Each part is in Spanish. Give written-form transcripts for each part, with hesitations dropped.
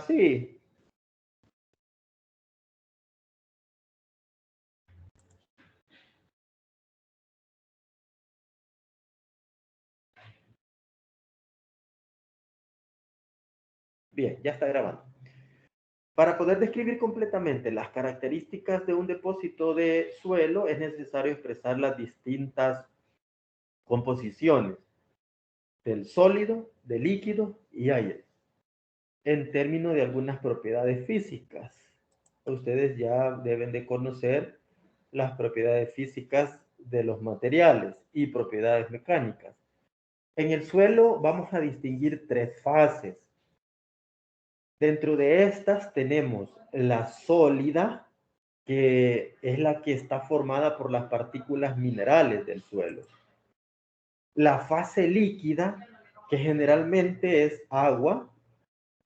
Sí. Bien, ya está grabando. Para poder describir completamente las características de un depósito de suelo, es necesario expresar las distintas composiciones del sólido, del líquido y aire, en términos de algunas propiedades físicas. Ustedes ya deben de conocer las propiedades físicas de los materiales y propiedades mecánicas. En el suelo vamos a distinguir tres fases. Dentro de estas tenemos la sólida, que es la que está formada por las partículas minerales del suelo. La fase líquida, que generalmente es agua,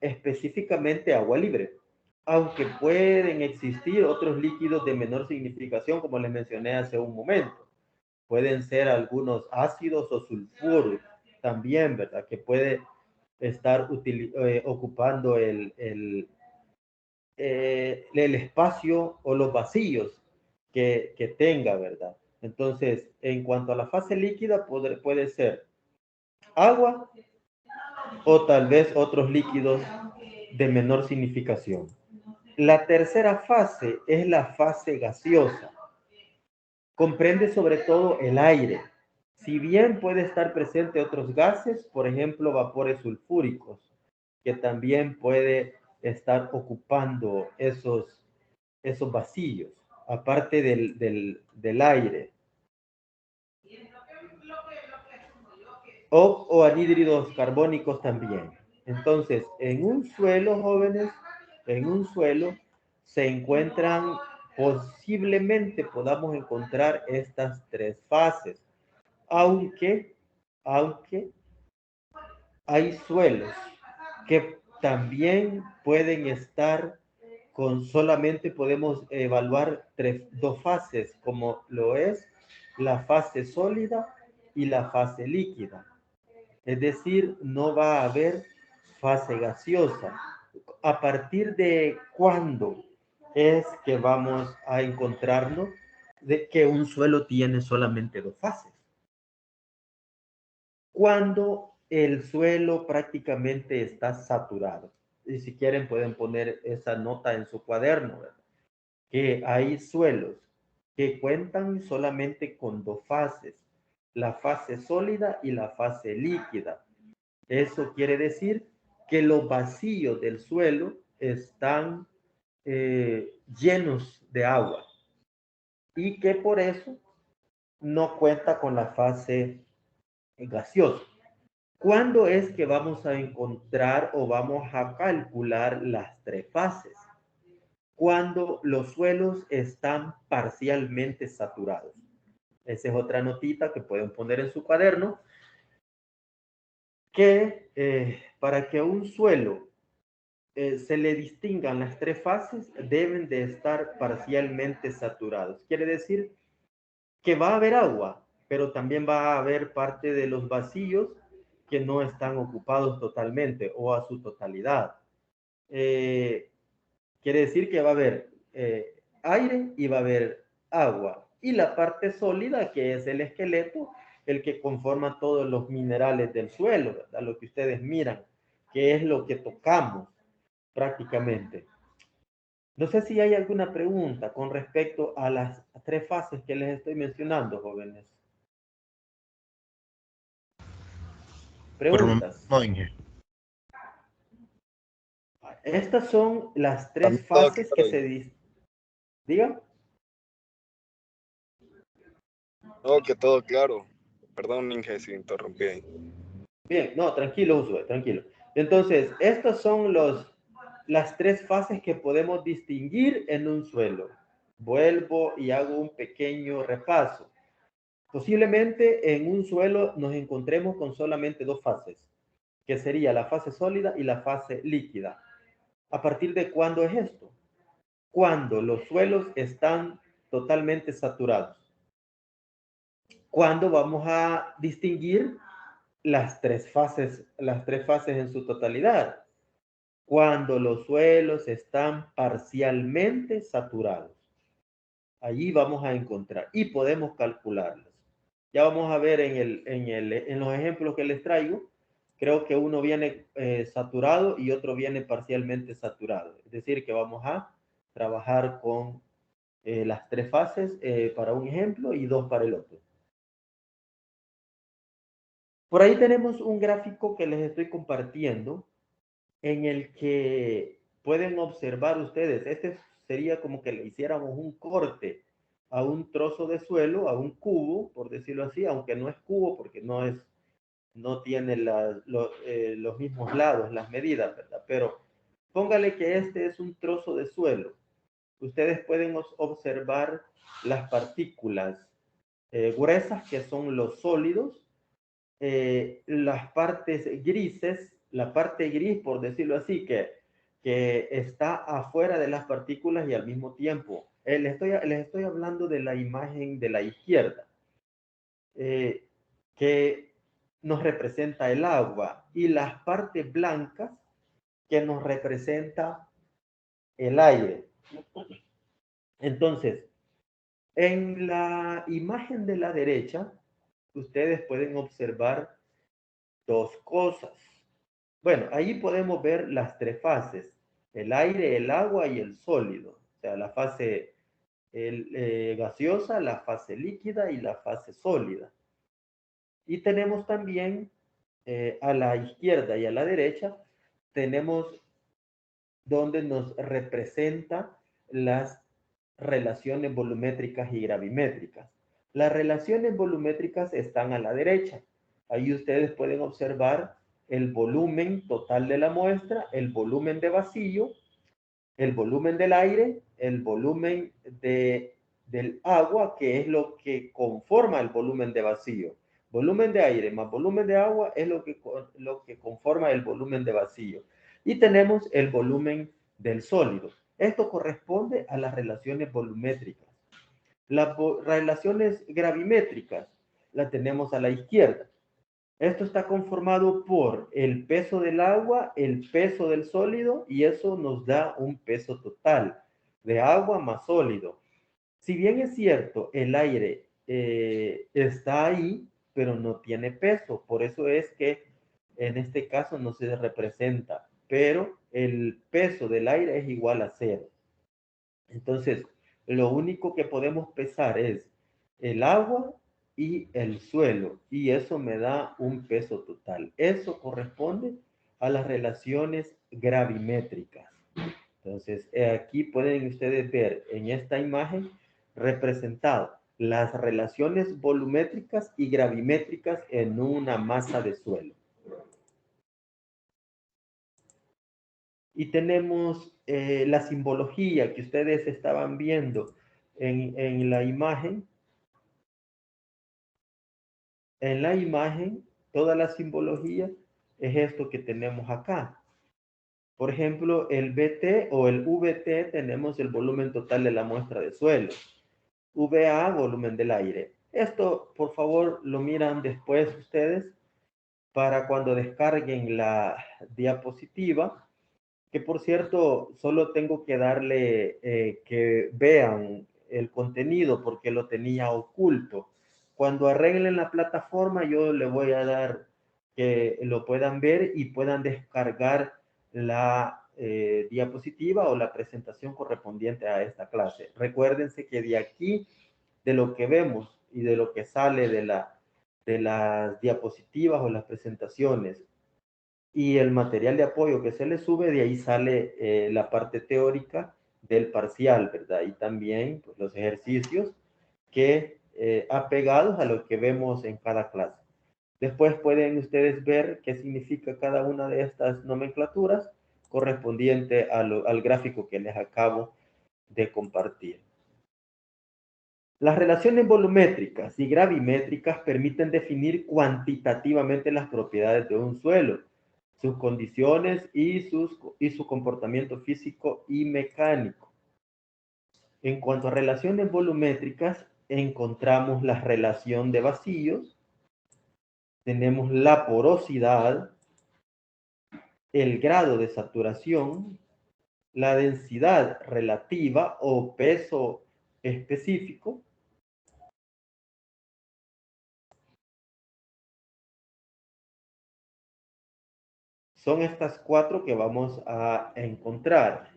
específicamente agua libre, aunque pueden existir otros líquidos de menor significación, como les mencioné hace un momento. Pueden ser algunos ácidos o sulfuros también, ¿verdad? Que puede estar ocupando el espacio o los vacíos que tenga, ¿verdad? Entonces, en cuanto a la fase líquida, puede ser agua o tal vez otros líquidos de menor significación. La tercera fase es la fase gaseosa. Comprende sobre todo el aire. Si bien puede estar presente otros gases, por ejemplo, vapores sulfúricos, que también puede estar ocupando esos vacíos, aparte del aire. O anhídridos carbónicos también. Entonces, en un suelo, jóvenes, en un suelo se encuentran, posiblemente podamos encontrar estas tres fases, aunque, aunque hay suelos que también pueden estar con solamente podemos evaluar dos fases, como lo es la fase sólida y la fase líquida. Es decir, no va a haber fase gaseosa. ¿A partir de cuándo es que vamos a encontrarnos de que un suelo tiene solamente dos fases? Cuando el suelo prácticamente está saturado. Y si quieren pueden poner esa nota en su cuaderno, ¿verdad? Que hay suelos que cuentan solamente con dos fases, la fase sólida y la fase líquida. Eso quiere decir que los vacíos del suelo están llenos de agua y que por eso no cuenta con la fase gaseosa. ¿Cuándo es que vamos a encontrar o vamos a calcular las tres fases? Cuando los suelos están parcialmente saturados. Esa es otra notita que pueden poner en su cuaderno, que para que un suelo se le distingan las tres fases, deben de estar parcialmente saturados. Quiere decir que va a haber agua, pero también va a haber parte de los vacíos que no están ocupados totalmente o a su totalidad. Quiere decir que va a haber aire y va a haber agua. Y la parte sólida, que es el esqueleto, el que conforma todos los minerales del suelo, ¿verdad? Lo que ustedes miran, que es lo que tocamos prácticamente. No sé si hay alguna pregunta con respecto a las tres fases que les estoy mencionando, jóvenes. Preguntas. No, Inge. Estas son las A mí tres todo fases que claro. se digan. No, que todo claro. Perdón, Inge, si interrumpí ahí. Bien, no, tranquilo, Uso, tranquilo. Entonces, estas son las tres fases que podemos distinguir en un suelo. Vuelvo y hago un pequeño repaso. Posiblemente en un suelo nos encontremos con solamente dos fases, que sería la fase sólida y la fase líquida. ¿A partir de cuándo es esto? Cuando los suelos están totalmente saturados. ¿Cuándo vamos a distinguir las tres fases en su totalidad? cuando los suelos están parcialmente saturados. Allí vamos a encontrar y podemos calcularlas. Ya vamos a ver en los ejemplos que les traigo. Creo que uno viene saturado y otro viene parcialmente saturado. Es decir, que vamos a trabajar con las tres fases para un ejemplo y dos para el otro. Por ahí tenemos un gráfico que les estoy compartiendo en el que pueden observar ustedes, este sería como que le hiciéramos un corte a un trozo de suelo, a un cubo, por decirlo así, aunque no es cubo porque no tiene los mismos lados, las medidas, ¿verdad? Pero póngale que este es un trozo de suelo. Ustedes pueden observar las partículas gruesas, que son los sólidos, las partes grises, la parte gris, por decirlo así, que está afuera de las partículas y al mismo tiempo. Les estoy hablando de la imagen de la izquierda, que nos representa el agua, y las partes blancas que nos representa el aire. Entonces, en la imagen de la derecha, ustedes pueden observar dos cosas. Bueno, ahí podemos ver las tres fases: el aire, el agua y el sólido. O sea, la fase gaseosa, la fase líquida y la fase sólida. Y tenemos también a la izquierda y a la derecha, tenemos donde nos representa las relaciones volumétricas y gravimétricas. Las relaciones volumétricas están a la derecha. Ahí ustedes pueden observar el volumen total de la muestra, el volumen de vacío, el volumen del aire, el volumen del agua, que es lo que conforma el volumen de vacío. Volumen de aire más volumen de agua es lo que conforma el volumen de vacío. Y tenemos el volumen del sólido. Esto corresponde a las relaciones volumétricas. Las relaciones gravimétricas las tenemos a la izquierda. Esto está conformado por el peso del agua, el peso del sólido, y eso nos da un peso total de agua más sólido. Si bien es cierto, el aire está ahí, pero no tiene peso. Por eso es que en este caso no se representa, pero el peso del aire es igual a cero. Entonces, lo único que podemos pesar es el agua y el suelo, y eso me da un peso total. Eso corresponde a las relaciones gravimétricas. Entonces, aquí pueden ustedes ver en esta imagen representado las relaciones volumétricas y gravimétricas en una masa de suelo. Y tenemos la simbología que ustedes estaban viendo en la imagen. En la imagen, toda la simbología es esto que tenemos acá. Por ejemplo, el BT o el VT, tenemos el volumen total de la muestra de suelo. VA, volumen del aire. Esto, por favor, lo miran después ustedes para cuando descarguen la diapositiva, que por cierto, solo tengo que darle que vean el contenido porque lo tenía oculto. Cuando arreglen la plataforma, yo le voy a dar que lo puedan ver y puedan descargar la diapositiva o la presentación correspondiente a esta clase. Recuérdense que de aquí, de lo que vemos y de lo que sale de las diapositivas o las presentaciones y el material de apoyo que se le sube, de ahí sale la parte teórica del parcial, ¿verdad? Y también pues, los ejercicios que apegados a lo que vemos en cada clase. Después pueden ustedes ver qué significa cada una de estas nomenclaturas correspondiente al gráfico que les acabo de compartir. Las relaciones volumétricas y gravimétricas permiten definir cuantitativamente las propiedades de un suelo, sus condiciones y su comportamiento físico y mecánico. En cuanto a relaciones volumétricas, encontramos la relación de vacíos, tenemos la porosidad, el grado de saturación, la densidad relativa o peso específico, son estas cuatro que vamos a encontrar.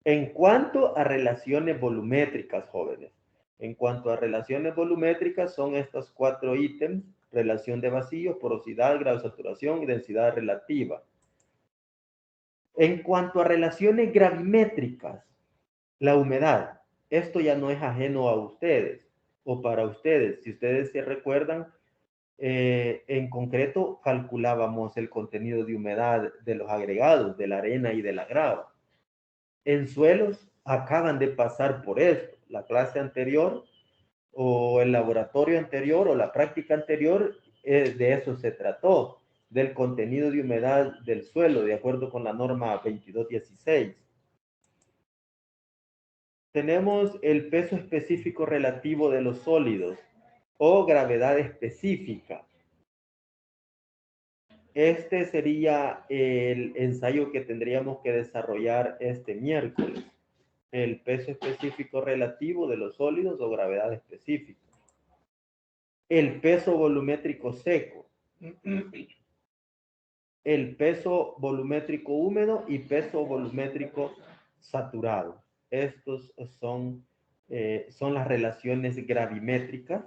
En cuanto a relaciones volumétricas, jóvenes, en cuanto a relaciones volumétricas son estos cuatro ítems: relación de vacíos, porosidad, grado de saturación y densidad relativa. En cuanto a relaciones gravimétricas, la humedad, esto ya no es ajeno a ustedes o para ustedes. Si ustedes se recuerdan, en concreto calculábamos el contenido de humedad de los agregados, de la arena y de la grava. En suelos acaban de pasar por esto. La clase anterior o el laboratorio anterior o la práctica anterior, de eso se trató, del contenido de humedad del suelo, de acuerdo con la norma 2216. Tenemos el peso específico relativo de los sólidos o gravedad específica. Este sería el ensayo que tendríamos que desarrollar este miércoles. El peso específico relativo de los sólidos o gravedad específica. El peso volumétrico seco. El peso volumétrico húmedo y peso volumétrico saturado. Estos son las relaciones gravimétricas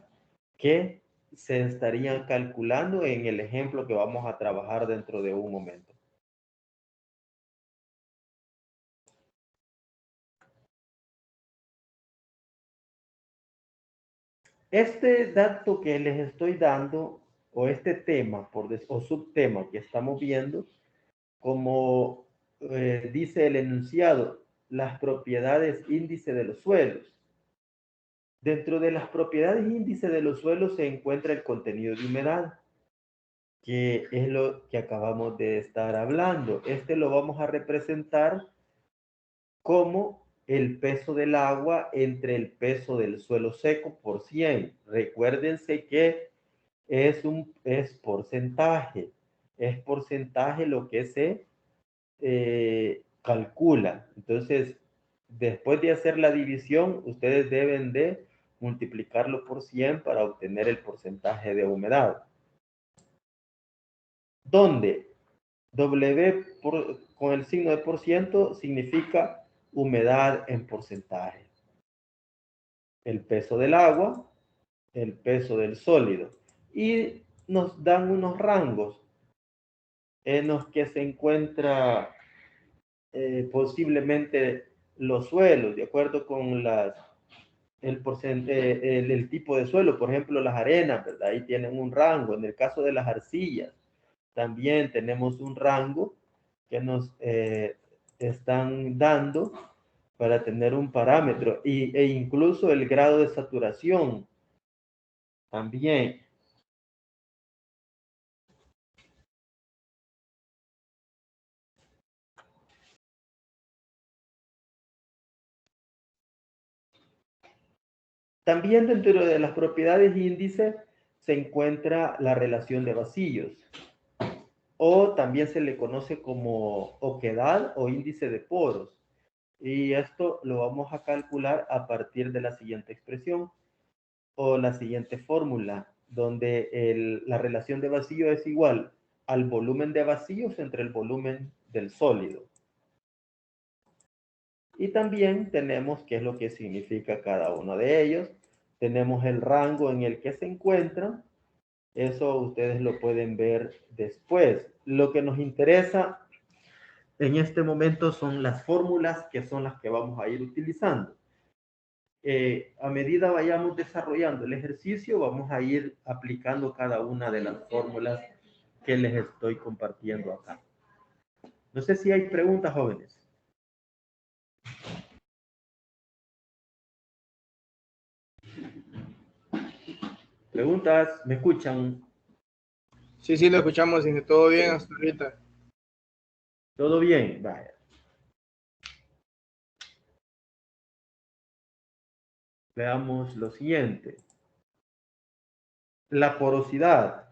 que se estarían calculando en el ejemplo que vamos a trabajar dentro de un momento. Este dato que les estoy dando, o este tema o subtema que estamos viendo, como dice el enunciado, las propiedades índice de los suelos. Dentro de las propiedades índice de los suelos se encuentra el contenido de humedad, que es lo que acabamos de estar hablando. Este lo vamos a representar como el peso del agua entre el peso del suelo seco por 100. Recuérdense que es porcentaje. Es porcentaje lo que se calcula. Entonces, después de hacer la división, ustedes deben de multiplicarlo por 100 para obtener el porcentaje de humedad. Donde con el signo de por ciento significa humedad en porcentaje. El peso del agua, el peso del sólido. Y nos dan unos rangos en los que se encuentra posiblemente los suelos, de acuerdo con el tipo de suelo. Por ejemplo, las arenas, ¿verdad? Ahí tienen un rango. En el caso de las arcillas, también tenemos un rango que nos están dando para tener un parámetro, e incluso el grado de saturación también. También dentro de las propiedades índice se encuentra la relación de vacíos, o también se le conoce como oquedad o índice de poros. Y esto lo vamos a calcular a partir de la siguiente expresión o la siguiente fórmula, donde la relación de vacío es igual al volumen de vacíos entre el volumen del sólido. Y también tenemos qué es lo que significa cada uno de ellos. Tenemos el rango en el que se encuentran. Eso ustedes lo pueden ver después. Lo que nos interesa en este momento son las fórmulas, que son las que vamos a ir utilizando. A medida vayamos desarrollando el ejercicio, vamos a ir aplicando cada una de las fórmulas que les estoy compartiendo acá. No sé si hay preguntas, jóvenes. ¿Preguntas? ¿Me escuchan? Sí, sí, lo escuchamos, todo bien hasta ahorita. ¿Todo bien? Vaya. Veamos lo siguiente. La porosidad.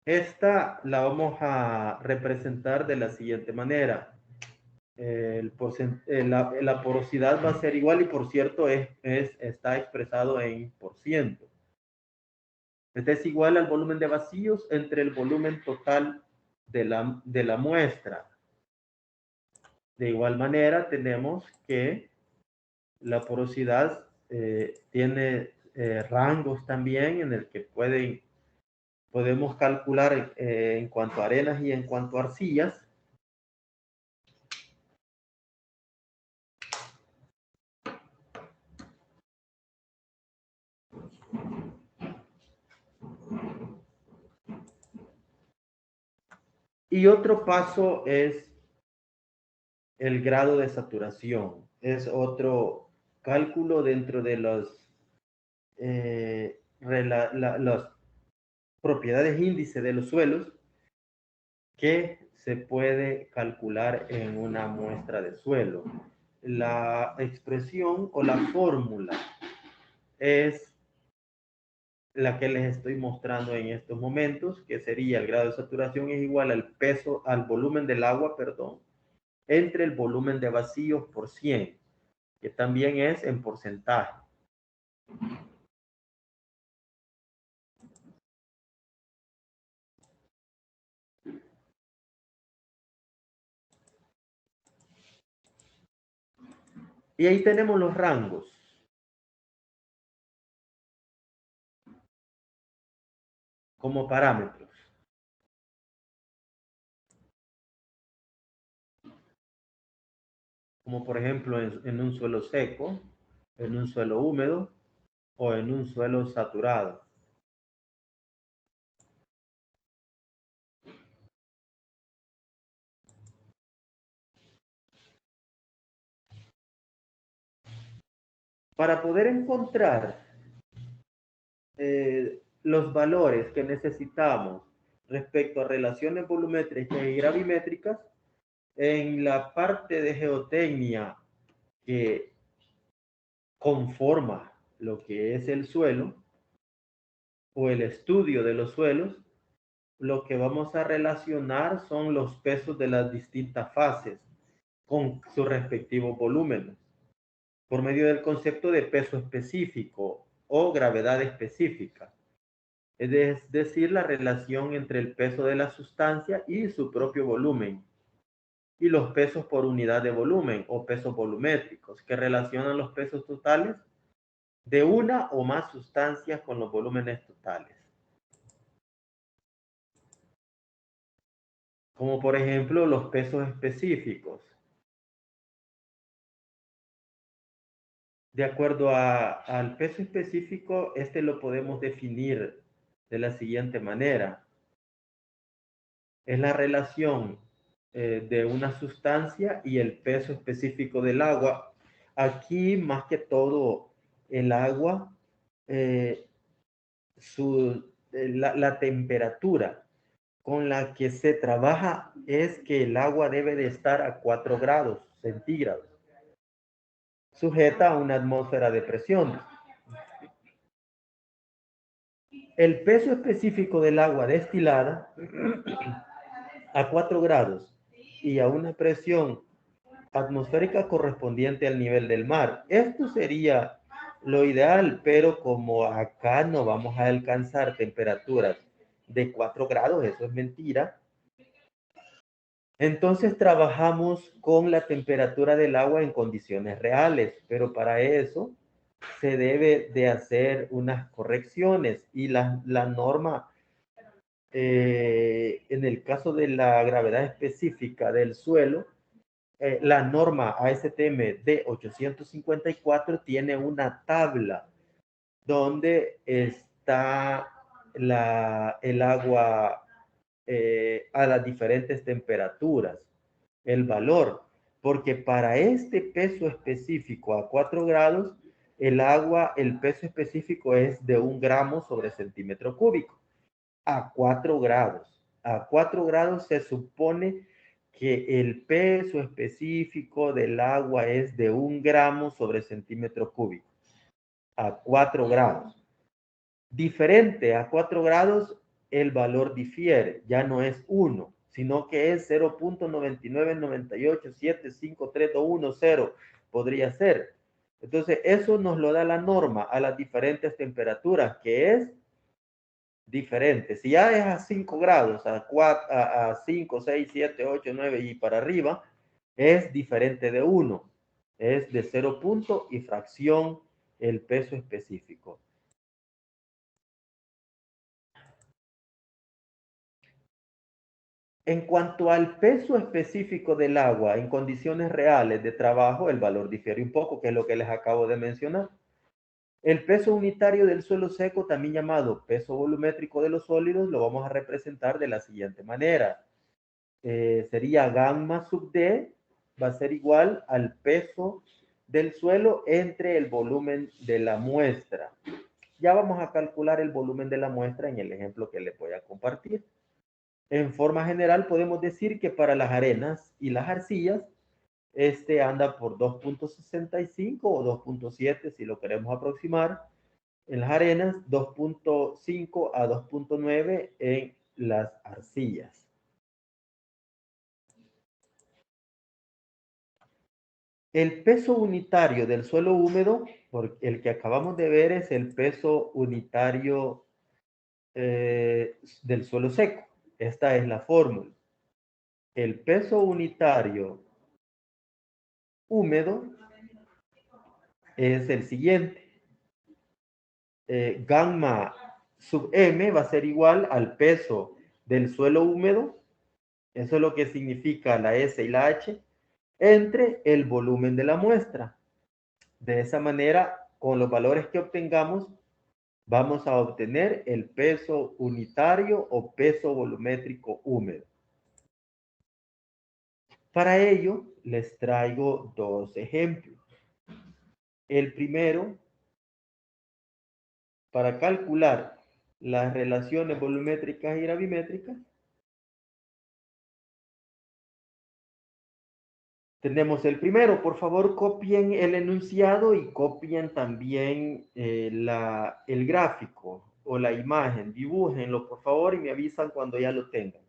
Esta la vamos a representar de la siguiente manera. La porosidad va a ser igual y por cierto está expresado en por ciento. Este es igual al volumen de vacíos entre el volumen total de la muestra. De igual manera tenemos que la porosidad tiene rangos también en el que podemos calcular en cuanto a arenas y en cuanto a arcillas. Y otro paso es el grado de saturación. Es otro cálculo dentro de las propiedades índice de los suelos que se puede calcular en una muestra de suelo. La expresión o la fórmula es la que les estoy mostrando en estos momentos, que sería el grado de saturación es igual al volumen del agua, perdón, entre el volumen de vacíos por 100, que también es en porcentaje. Y ahí tenemos los rangos. Como parámetros. Como por ejemplo en un suelo seco, en un suelo húmedo o en un suelo saturado. Para poder encontrar los valores que necesitamos respecto a relaciones volumétricas y gravimétricas, en la parte de geotecnia que conforma lo que es el suelo o el estudio de los suelos, lo que vamos a relacionar son los pesos de las distintas fases con sus respectivos volúmenes por medio del concepto de peso específico o gravedad específica. Es decir, la relación entre el peso de la sustancia y su propio volumen, y los pesos por unidad de volumen o pesos volumétricos, que relacionan los pesos totales de una o más sustancias con los volúmenes totales. Como por ejemplo los pesos específicos. De acuerdo al peso específico, este lo podemos definir de la siguiente manera. Es la relación de una sustancia y el peso específico del agua. Aquí, más que todo, el agua, la temperatura con la que se trabaja es que el agua debe de estar a 4 grados centígrados, sujeta a una atmósfera de presión. El peso específico del agua destilada a 4 grados y a una presión atmosférica correspondiente al nivel del mar. Esto sería lo ideal, pero como acá no vamos a alcanzar temperaturas de 4 grados, eso es mentira. Entonces trabajamos con la temperatura del agua en condiciones reales, pero para eso se debe de hacer unas correcciones y la norma en el caso de la gravedad específica del suelo, la norma ASTM D854 tiene una tabla donde está el agua a las diferentes temperaturas, el valor, porque para este peso específico a 4 grados, el peso específico es de 1 gramo sobre centímetro cúbico. A 4 grados. A 4 grados se supone que el peso específico del agua es de 1 gramo sobre centímetro cúbico. A 4 grados. Diferente a 4 grados el valor difiere, ya no es 1, sino que es 0.99987532110 podría ser. Entonces, eso nos lo da la norma a las diferentes temperaturas, que es diferente. Si ya es a 5 grados, a 5, 6, 7, 8, 9 y para arriba, es diferente de 1. Es de 0 punto y fracción el peso específico. En cuanto al peso específico del agua en condiciones reales de trabajo, el valor difiere un poco, que es lo que les acabo de mencionar. El peso unitario del suelo seco, también llamado peso volumétrico de los sólidos, lo vamos a representar de la siguiente manera. Sería gamma sub D, va a ser igual al peso del suelo entre el volumen de la muestra. Ya vamos a calcular el volumen de la muestra en el ejemplo que les voy a compartir. En forma general, podemos decir que para las arenas y las arcillas, este anda por 2.65 o 2.7 si lo queremos aproximar. En las arenas, 2.5 a 2.9 en las arcillas. El peso unitario del suelo húmedo, porque el que acabamos de ver es el peso unitario del suelo seco. Esta es la fórmula. El peso unitario húmedo es el siguiente. Gamma sub m va a ser igual al peso del suelo húmedo, eso es lo que significa la S y la H, entre el volumen de la muestra. De esa manera, con los valores que obtengamos, vamos a obtener el peso unitario o peso volumétrico húmedo. Para ello, les traigo dos ejemplos. El primero, para calcular las relaciones volumétricas y gravimétricas, tenemos el primero. Por favor, copien el enunciado y copien también el gráfico o la imagen. Dibújenlo, por favor, y me avisan cuando ya lo tengan.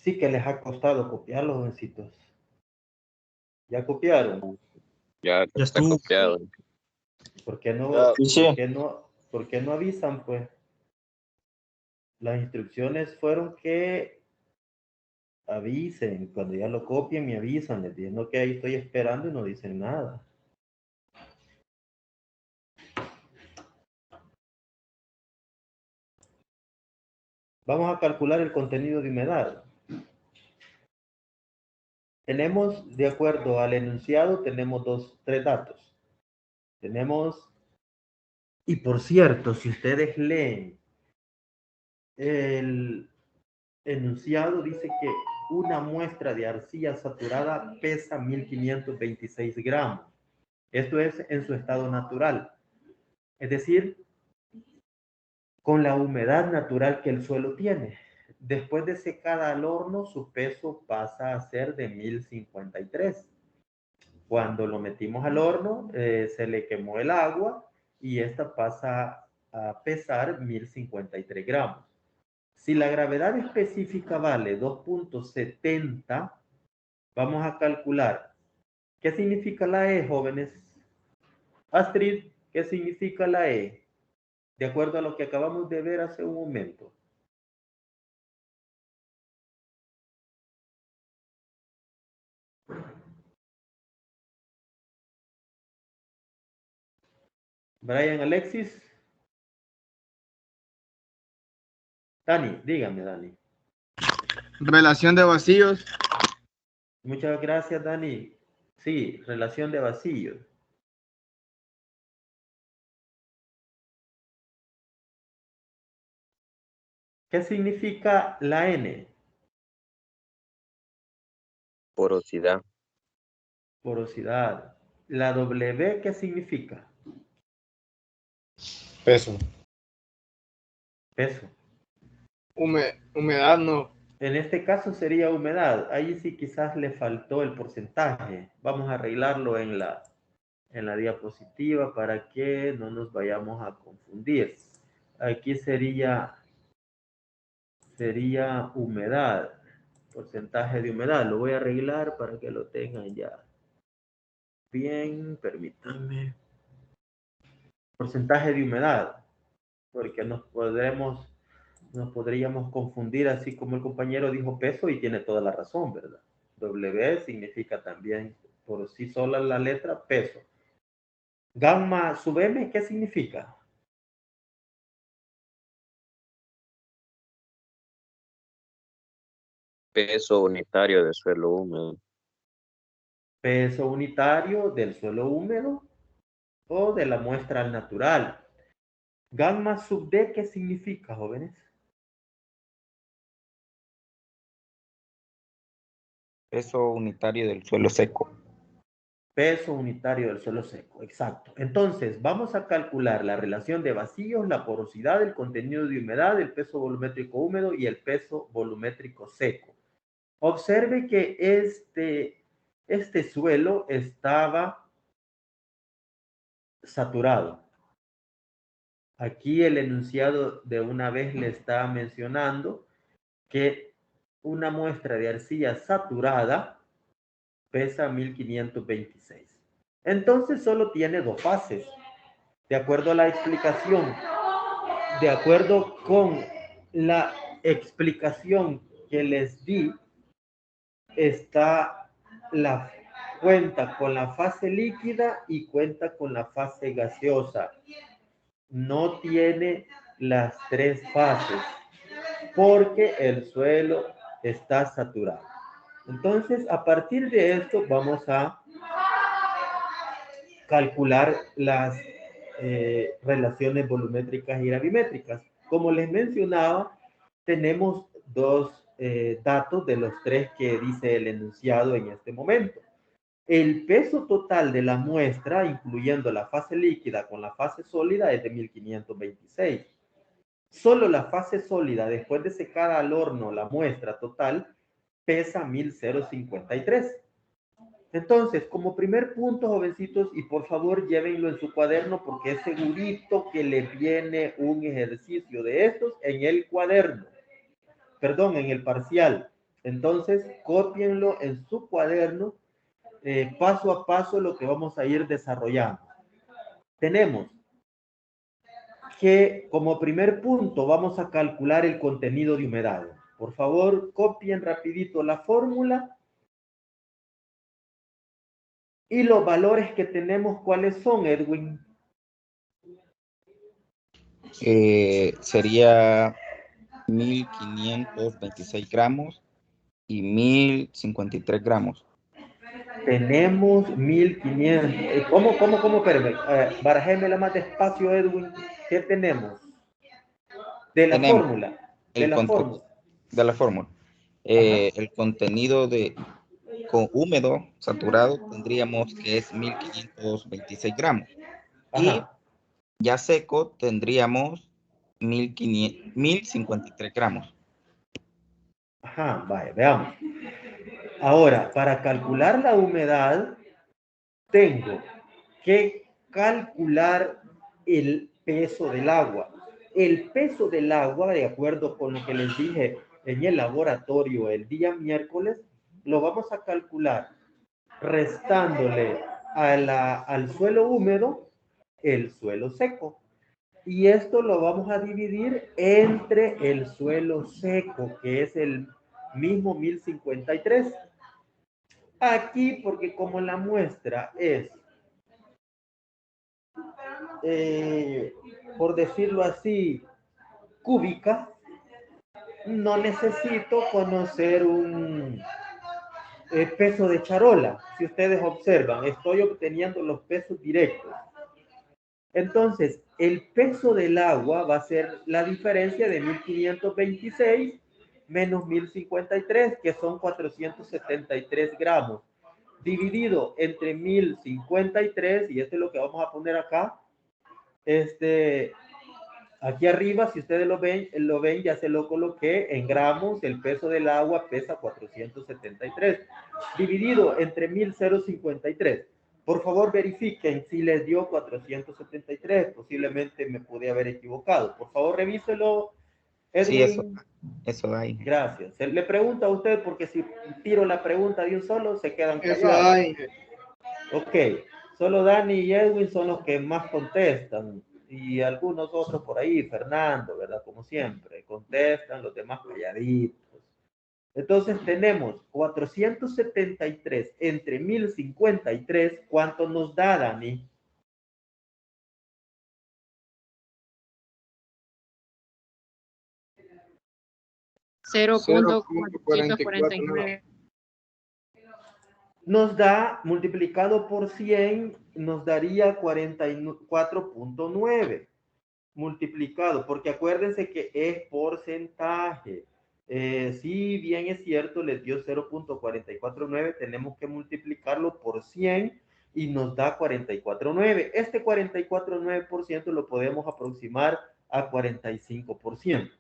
Sí que les ha costado copiar los jovencitos. ¿Ya copiaron? Ya Ya está estuvo. copiado. ¿Por qué no, Ya, Sí. por qué no avisan, pues? Las instrucciones fueron que avisen. Cuando ya lo copien, me avisan. Les dicen, no, que ahí estoy esperando y no dicen nada. Vamos a calcular el contenido de humedad. Tenemos, de acuerdo al enunciado, tenemos tres datos. Tenemos, y por cierto, si ustedes leen el enunciado, dice que una muestra de arcilla saturada pesa 1526 gramos. Esto es en su estado natural. Es decir, con la humedad natural que el suelo tiene. Después de secada al horno, su peso pasa a ser de 1053. Cuando lo metimos al horno, se le quemó el agua y esta pasa a pesar 1053 gramos. Si la gravedad específica vale 2.70, vamos a calcular. ¿Qué significa la E, jóvenes? Astrid, ¿qué significa la E? De acuerdo a lo que acabamos de ver hace un momento. Brian, Alexis. Dani, dígame, Dani. Relación de vacíos. Muchas gracias, Dani. Sí, relación de vacíos. ¿Qué significa la N? porosidad. Porosidad. La W, ¿qué significa? Peso. Peso. Humedad no. En este caso sería humedad. Ahí sí quizás le faltó el porcentaje. Vamos a arreglarlo en la diapositiva para que no nos vayamos a confundir. Aquí sería humedad. Porcentaje de humedad. Lo voy a arreglar para que lo tengan ya. Bien, permítanme. Porcentaje de humedad. Porque nos podríamos confundir, así como el compañero dijo peso y tiene toda la razón, ¿verdad? W significa también por sí sola la letra peso. Gamma sub M, ¿qué significa? Peso unitario de suelo húmedo. Peso unitario del suelo húmedo o de la muestra al natural. Gamma sub D, ¿qué significa, jóvenes? Peso unitario del suelo seco. Peso unitario del suelo seco, exacto. Entonces, vamos a calcular la relación de vacíos, la porosidad, el contenido de humedad, el peso volumétrico húmedo y el peso volumétrico seco. Observe que este suelo estaba saturado. Aquí el enunciado de una vez le está mencionando que una muestra de arcilla saturada pesa 1526. Entonces solo tiene dos fases. De acuerdo a la explicación, de acuerdo con la explicación que les di, cuenta con la fase líquida y cuenta con la fase gaseosa. No tiene las tres fases porque el suelo está saturado. Entonces, a partir de esto, vamos a calcular las relaciones volumétricas y gravimétricas. Como les mencionaba, tenemos dos datos de los tres que dice el enunciado en este momento. El peso total de la muestra, incluyendo la fase líquida con la fase sólida, es de 1526. Solo la fase sólida, después de secada al horno, la muestra total, pesa 1053. Entonces, como primer punto, jovencitos, y por favor llévenlo en su cuaderno porque es segurito que le viene un ejercicio de estos en el cuaderno. Perdón, en el parcial. Entonces, cópienlo en su cuaderno, paso a paso lo que vamos a ir desarrollando. Tenemos que como primer punto vamos a calcular el contenido de humedad. Por favor, copien rapidito la fórmula y los valores que tenemos, ¿cuáles son, Edwin? Sería 1526 gramos y 1053 gramos. Tenemos 1500. ¿Cómo? Espérame. Barajémela más despacio, Edwin. ¿Qué tenemos? De la Tenemos fórmula. De el la fórmula. de la fórmula. El contenido con húmedo saturado tendríamos que es 1526 gramos. Y Ajá. ya seco tendríamos 1053 gramos. Ajá, vaya, veamos. Ahora, para calcular la humedad, tengo que calcular el peso del agua. El peso del agua, de acuerdo con lo que les dije en el laboratorio el día miércoles, lo vamos a calcular restándole al suelo húmedo el suelo seco. Y esto lo vamos a dividir entre el suelo seco, que es el mismo 1053. Aquí, porque como la muestra es, por decirlo así, cúbica, no necesito conocer un peso de charola. Si ustedes observan, estoy obteniendo los pesos directos. Entonces, el peso del agua va a ser la diferencia de 1526 menos 1053, que son 473 gramos, dividido entre 1053, y esto es lo que vamos a poner acá. Aquí arriba, si ustedes lo ven, ya se lo coloqué en gramos. El peso del agua pesa 473, dividido entre 1053. Por favor, verifiquen si les dio 473. Posiblemente me pude haber equivocado. Por favor, revíselo, Edwin. Sí, eso da ahí. Gracias. Le pregunto a usted porque si tiro la pregunta de un solo, se quedan Eso callados. hay. Ok, solo Dani y Edwin son los que más contestan. Y algunos otros por ahí, Fernando, ¿verdad? Como siempre, contestan, los demás calladitos. Entonces tenemos 473 entre 1053. ¿Cuánto nos da, Dani? Cero punto 0.44. Nos da, multiplicado por 100, nos daría 44.9. Multiplicado, porque acuérdense que es porcentaje. Si bien es cierto, les dio 0.449, tenemos que multiplicarlo por 100 y nos da 44.9. Este 44.9% lo podemos aproximar a 45%.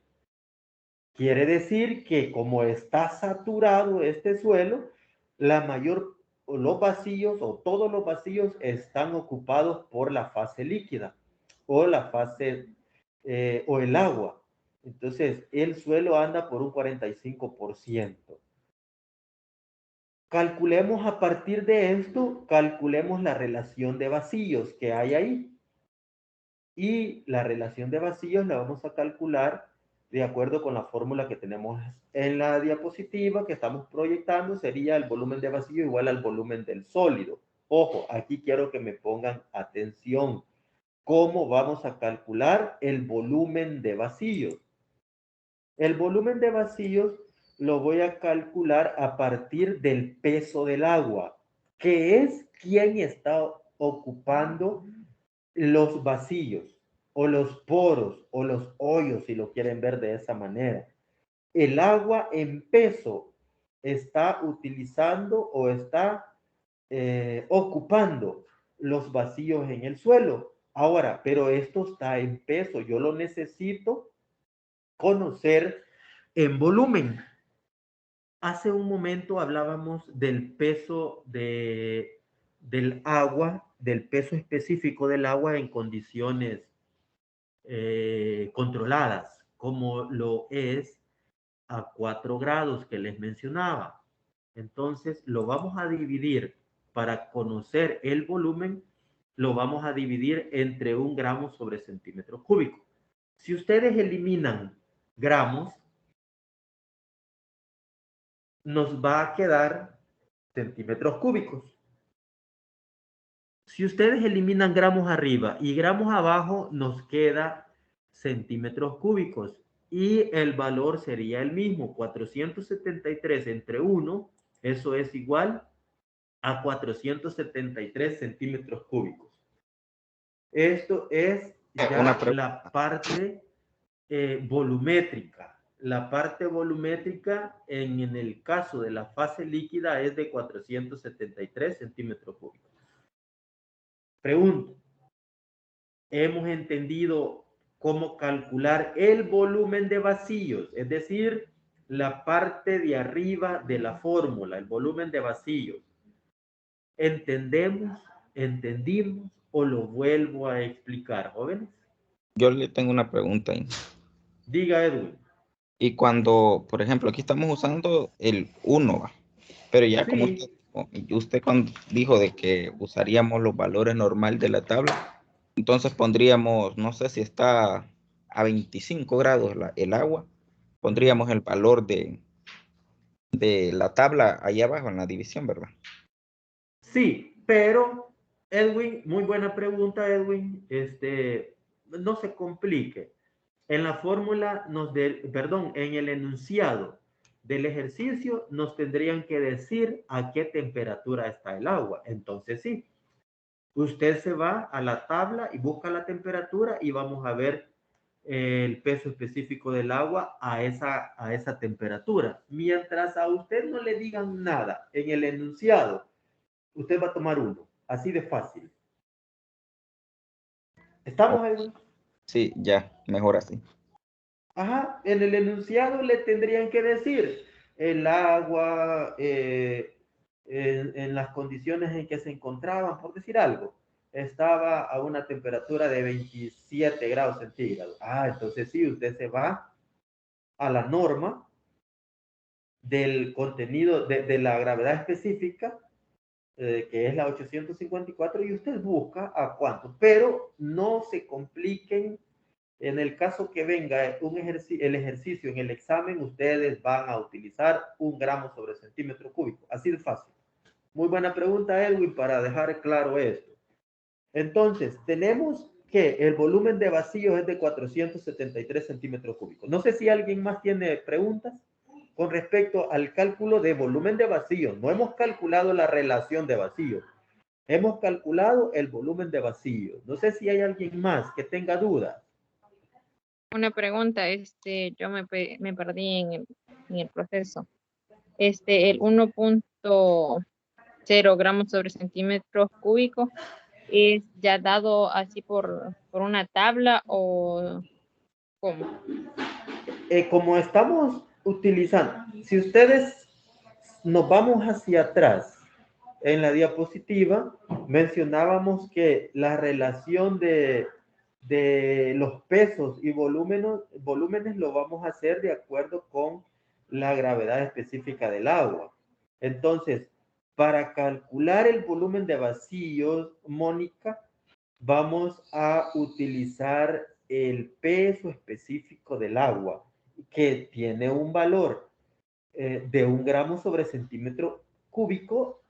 Quiere decir que como está saturado este suelo, la mayor, los vacíos o todos los vacíos están ocupados por la fase líquida o la fase o el agua. Entonces, el suelo anda por un 45%. Calculemos a partir de esto, calculemos la relación de vacíos que hay ahí. Y la relación de vacíos la vamos a calcular de acuerdo con la fórmula que tenemos en la diapositiva que estamos proyectando. Sería el volumen de vacío igual al volumen del sólido. Ojo, aquí quiero que me pongan atención. ¿Cómo vamos a calcular el volumen de vacíos? El volumen de vacíos lo voy a calcular a partir del peso del agua, que es quien está ocupando los vacíos o los poros o los hoyos, si lo quieren ver de esa manera. El agua en peso está utilizando o está ocupando los vacíos en el suelo. Ahora, pero esto está en peso, yo lo necesito conocer en volumen. Hace un momento hablábamos del peso del agua, del peso específico del agua en condiciones controladas, como lo es a 4 grados que les mencionaba. Entonces lo vamos a dividir, para conocer el volumen, lo vamos a dividir entre 1 gramo sobre centímetro cúbico. Si ustedes eliminan gramos, nos va a quedar centímetros cúbicos. Si ustedes eliminan gramos arriba y gramos abajo, nos queda centímetros cúbicos. Y el valor sería el mismo, 473 entre 1, eso es igual a 473 centímetros cúbicos. Esto es ya la parte volumétrica. La parte volumétrica en el caso de la fase líquida es de 473 centímetros cúbicos. Pregunto, ¿hemos entendido cómo calcular el volumen de vacíos? Es decir, la parte de arriba de la fórmula, el volumen de vacíos. ¿Entendemos? ¿Entendimos? ¿O lo vuelvo a explicar, jóvenes? Yo le tengo una pregunta ahí. Diga, Edwin. Y cuando, por ejemplo, aquí estamos usando el 1, pero ya como Sí. usted cuando dijo de que usaríamos los valores normal de la tabla, entonces pondríamos, no sé si está a 25 grados el agua, pondríamos el valor de la tabla ahí abajo en la división, ¿verdad? Sí, pero Edwin, muy buena pregunta, Edwin. No se complique. En la fórmula, en el enunciado del ejercicio nos tendrían que decir a qué temperatura está el agua. Entonces sí, usted se va a la tabla y busca la temperatura y vamos a ver el peso específico del agua a esa temperatura. Mientras a usted no le digan nada en el enunciado, usted va a tomar 1. Así de fácil. ¿Estamos, Edwin? Sí, ya, mejor así. Ajá, en el enunciado le tendrían que decir el agua en las condiciones en que se encontraban, por decir algo, estaba a una temperatura de 27 grados centígrados. Entonces sí, usted se va a la norma del contenido de la gravedad específica, que es la 854, y usted busca a cuánto, pero no se compliquen. En el caso que venga el ejercicio en el examen, ustedes van a utilizar 1 gramo sobre centímetro cúbico. Así de fácil. Muy buena pregunta, Edwin, para dejar claro esto. Entonces, tenemos que el volumen de vacíos es de 473 centímetros cúbicos. No sé si alguien más tiene preguntas con respecto al cálculo de volumen de vacío. No hemos calculado la relación de vacío. Hemos calculado el volumen de vacío. No sé si hay alguien más que tenga dudas. Una pregunta, yo me perdí en el proceso. El 1.0 gramos sobre centímetros cúbicos es ya dado así por una tabla o cómo. Como estamos utilizando, si ustedes nos vamos hacia atrás en la diapositiva, mencionábamos que la relación de los pesos y volúmenes lo vamos a hacer de acuerdo con la gravedad específica del agua. Entonces, para calcular el volumen de vacíos, Mónica, vamos a utilizar el peso específico del agua, que tiene un valor de 1 gramo sobre centímetro cúbico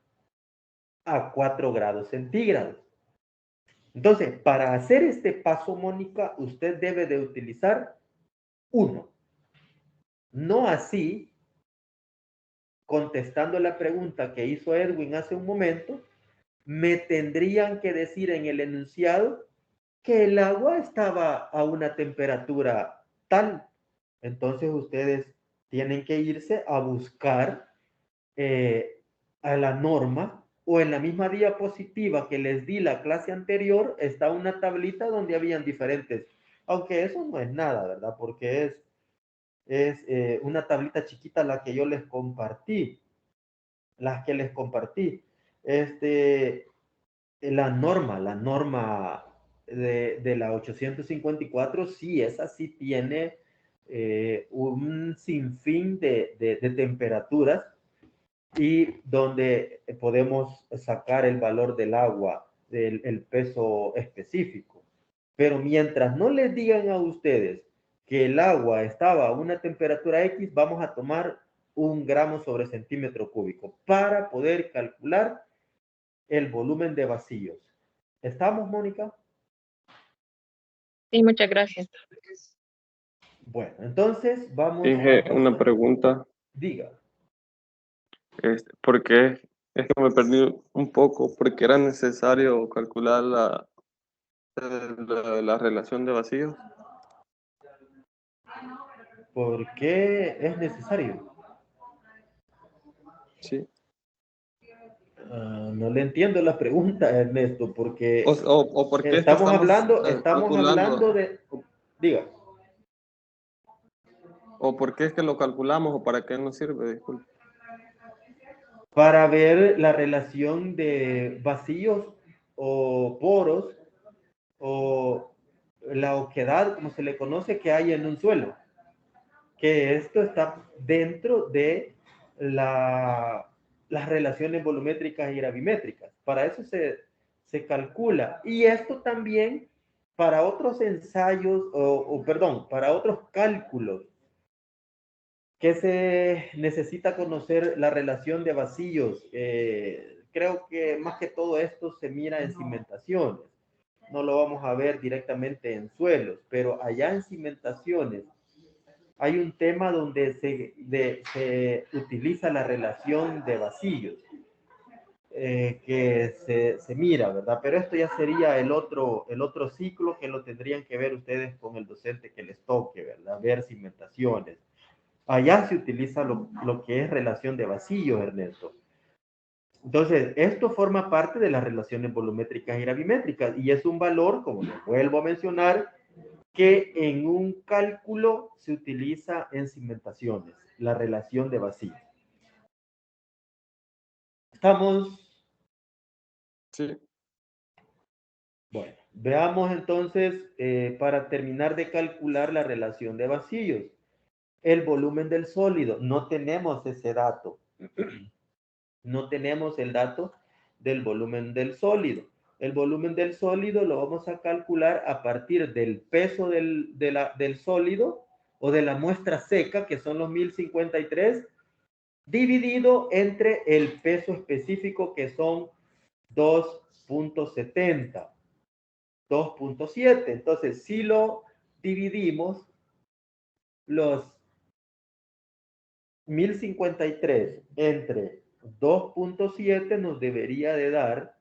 a 4 grados centígrados. Entonces, para hacer este paso, Mónica, usted debe de utilizar 1. No así, contestando la pregunta que hizo Edwin hace un momento, me tendrían que decir en el enunciado que el agua estaba a una temperatura tal. Entonces ustedes tienen que irse a buscar a la norma, o en la misma diapositiva que les di la clase anterior está una tablita donde habían diferentes, aunque eso no es nada, ¿verdad? Porque es una tablita chiquita la que yo les compartí, las que les compartí. La norma de la 854, sí, esa sí tiene un sinfín de temperaturas y donde podemos sacar el valor del agua, el peso específico. Pero mientras no les digan a ustedes que el agua estaba a una temperatura X, vamos a tomar 1 gramo sobre centímetro cúbico para poder calcular el volumen de vacíos. ¿Estamos, Mónica? Sí, muchas gracias. Bueno, entonces vamos Inge, a... una pregunta. Diga. ¿Por qué? Es que me perdí un poco, porque era necesario calcular la relación de vacíos. ¿Por qué es necesario? Sí. No le entiendo la pregunta, Ernesto, porque O por qué es que estamos hablando calculando, de... Diga. o por qué es que lo calculamos, o para qué nos sirve, disculpe. Para ver la relación de vacíos o poros o la oquedad, como se le conoce, que hay en un suelo. Que esto está dentro de las relaciones volumétricas y gravimétricas. Para eso se calcula. Y esto también para otros ensayos, perdón, para otros cálculos que se necesita conocer la relación de vacíos. Creo que más que todo esto se mira en cimentaciones. No lo vamos a ver directamente en suelos, pero allá en cimentaciones hay un tema donde se utiliza la relación de vacíos, que se mira, ¿verdad? Pero esto ya sería el otro ciclo que lo tendrían que ver ustedes con el docente que les toque, ¿verdad? Ver cimentaciones. Allá se utiliza lo que es relación de vacíos, Ernesto. Entonces, esto forma parte de las relaciones volumétricas y gravimétricas y es un valor, como les vuelvo a mencionar, que en un cálculo se utiliza en cimentaciones, la relación de vacío. ¿Estamos? Sí. Bueno, veamos entonces, para terminar de calcular la relación de vacíos, el volumen del sólido. No tenemos ese dato. No tenemos el dato del volumen del sólido. El volumen del sólido lo vamos a calcular a partir del peso del sólido o de la muestra seca, que son los 1053, dividido entre el peso específico, que son 2.70, 2.7. Entonces, si lo dividimos, los 1053 entre 2.7 nos debería de dar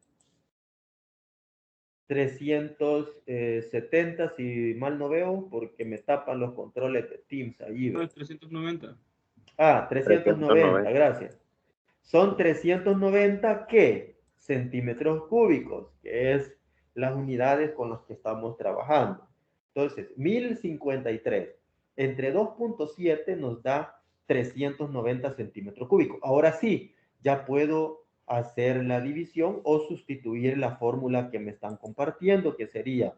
370, si mal no veo, porque me tapan los controles de Teams allí. No, es 390. 390, gracias. Son 390, ¿qué? Centímetros cúbicos, que es las unidades con las que estamos trabajando. Entonces, 1053 entre 2.7 nos da 390 centímetros cúbicos. Ahora sí, ya puedo hacer la división o sustituir la fórmula que me están compartiendo, que sería...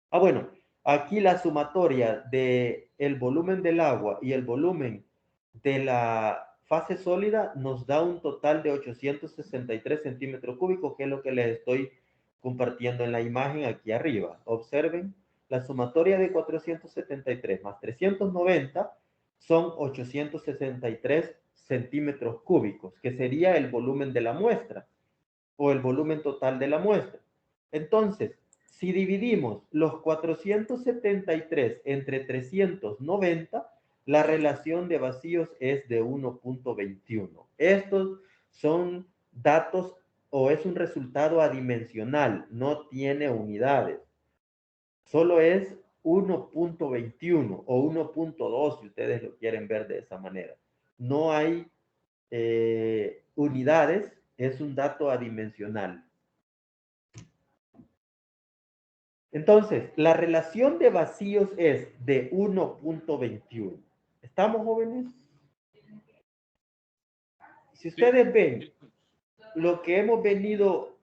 bueno, aquí la sumatoria de el volumen del agua y el volumen de la fase sólida nos da un total de 863 centímetros cúbicos, que es lo que les estoy compartiendo en la imagen aquí arriba. Observen, la sumatoria de 473 más 390 son 863 centímetros cúbicos, que sería el volumen de la muestra o el volumen total de la muestra. Entonces, si dividimos los 473 entre 390, la relación de vacíos es de 1.21. Estos son datos o es un resultado adimensional, no tiene unidades. Solo es 1.21 o 1.2 si ustedes lo quieren ver de esa manera. No hay unidades, es un dato adimensional. Entonces, la relación de vacíos es de 1.21. ¿Estamos, jóvenes? Si ustedes ven lo que hemos venido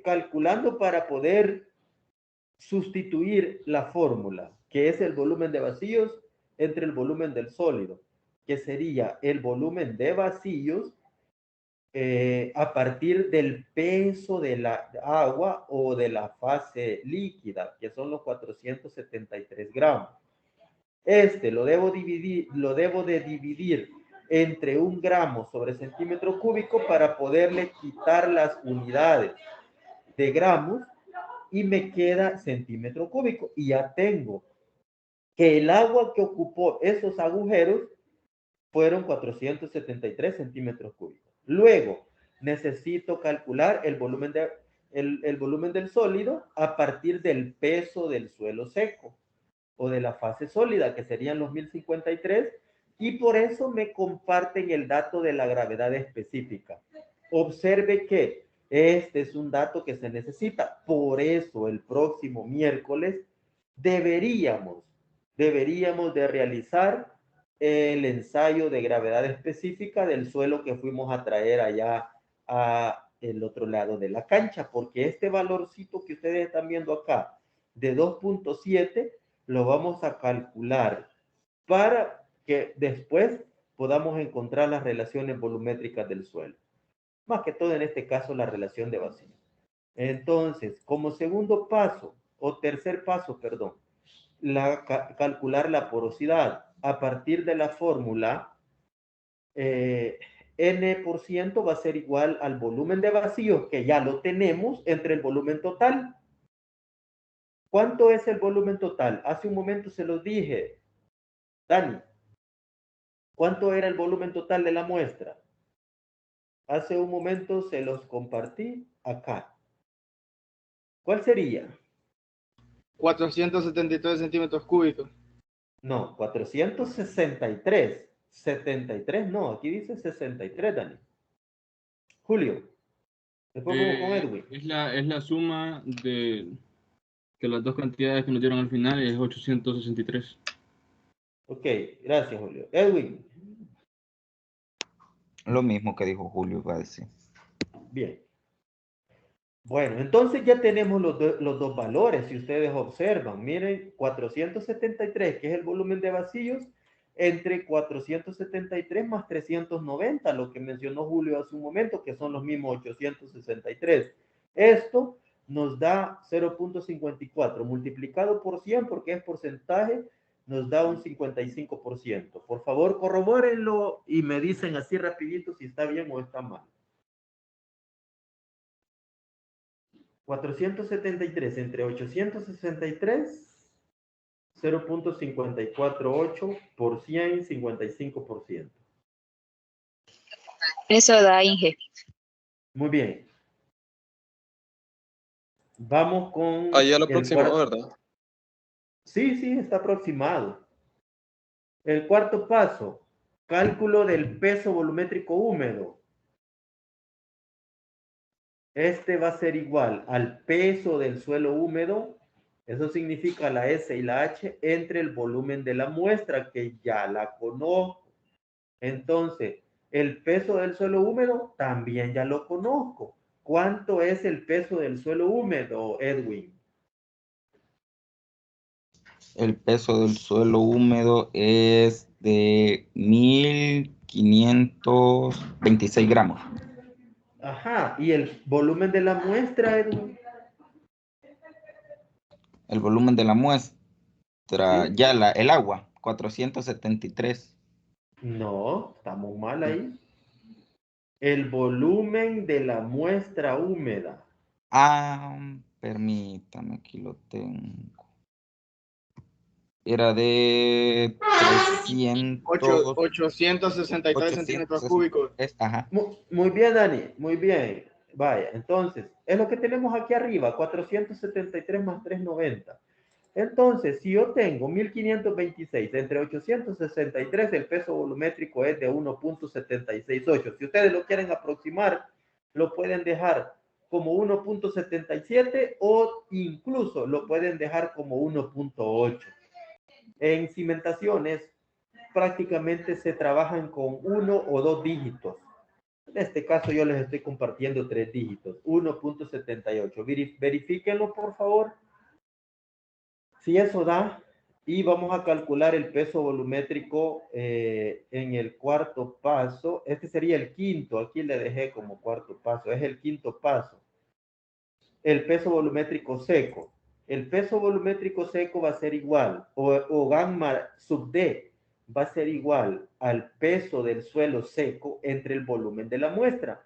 calculando para poder sustituir la fórmula, que es el volumen de vacíos entre el volumen del sólido, que sería el volumen de vacíos a partir del peso de la agua o de la fase líquida, que son los 473 gramos. Lo debo de dividir entre 1 gramo sobre centímetro cúbico para poderle quitar las unidades de gramos y me queda centímetro cúbico. Y ya tengo que el agua que ocupó esos agujeros fueron 473 centímetros cúbicos. Luego, necesito calcular el volumen del sólido a partir del peso del suelo seco o de la fase sólida, que serían los 1053, y por eso me comparten el dato de la gravedad específica. Observe que este es un dato que se necesita. Por eso el próximo miércoles deberíamos de realizar el ensayo de gravedad específica del suelo que fuimos a traer allá a el otro lado de la cancha, porque este valorcito que ustedes están viendo acá de 2.7 lo vamos a calcular para que después podamos encontrar las relaciones volumétricas del suelo. Más que todo en este caso la relación de vacío. Entonces, como segundo paso, o tercer paso, perdón, calcular la porosidad a partir de la fórmula N% va a ser igual al volumen de vacío, que ya lo tenemos, entre el volumen total. ¿Cuánto es el volumen total? Hace un momento se los dije, Dani. ¿Cuánto era el volumen total de la muestra? Hace un momento se los compartí acá. ¿Cuál sería? 473 centímetros cúbicos. No, 463. 73, no, aquí dice 63, Dani. Julio, después vamos con Edwin. Es la suma de las dos cantidades que nos dieron al final, es 863. Ok, gracias, Julio. Edwin. Lo mismo que dijo Julio, iba a decir. Bien. Bueno, entonces ya tenemos los dos valores, si ustedes observan. Miren, 473, que es el volumen de vacíos, entre 473 más 390, lo que mencionó Julio hace un momento, que son los mismos 863. Esto nos da 0.54, multiplicado por 100, porque es porcentaje, nos da un 55%. Por favor, corrobórenlo y me dicen así rapidito si está bien o está mal. 473 entre 863, 0.548 por 100, 55%. Eso da, Inge. Muy bien. Vamos con... Ahí ya lo aproximó, ¿verdad? Sí, está aproximado. El cuarto paso, cálculo del peso volumétrico húmedo. Este va a ser igual al peso del suelo húmedo, eso significa la S y la H, entre el volumen de la muestra, que ya la conozco. Entonces, el peso del suelo húmedo también ya lo conozco. ¿Cuánto es el peso del suelo húmedo, Edwin? El peso del suelo húmedo es de 1526 gramos. Ajá, ¿y el volumen de la muestra, Edwin? El volumen de la muestra, ¿Sí? ya el agua, 473. No, estamos mal ahí. El volumen de la muestra húmeda. Permítame, aquí lo tengo. Era de 863 centímetros cúbicos. Ajá. Muy bien, Dani, muy bien. Vaya, entonces, es lo que tenemos aquí arriba, 473 más 390. Entonces, si yo tengo 1526 entre 863, el peso volumétrico es de 1.768. Si ustedes lo quieren aproximar, lo pueden dejar como 1.77 o incluso lo pueden dejar como 1.8. En cimentaciones prácticamente se trabajan con 1 o 2 dígitos. En este caso yo les estoy compartiendo 3 dígitos, 1.78. Verifíquenlo, por favor. Si eso da Y vamos a calcular el peso volumétrico en el cuarto paso. Este sería el quinto. Aquí le dejé como cuarto paso. Es el quinto paso. El peso volumétrico seco. El peso volumétrico seco va a ser igual, o gamma sub D va a ser igual al peso del suelo seco entre el volumen de la muestra.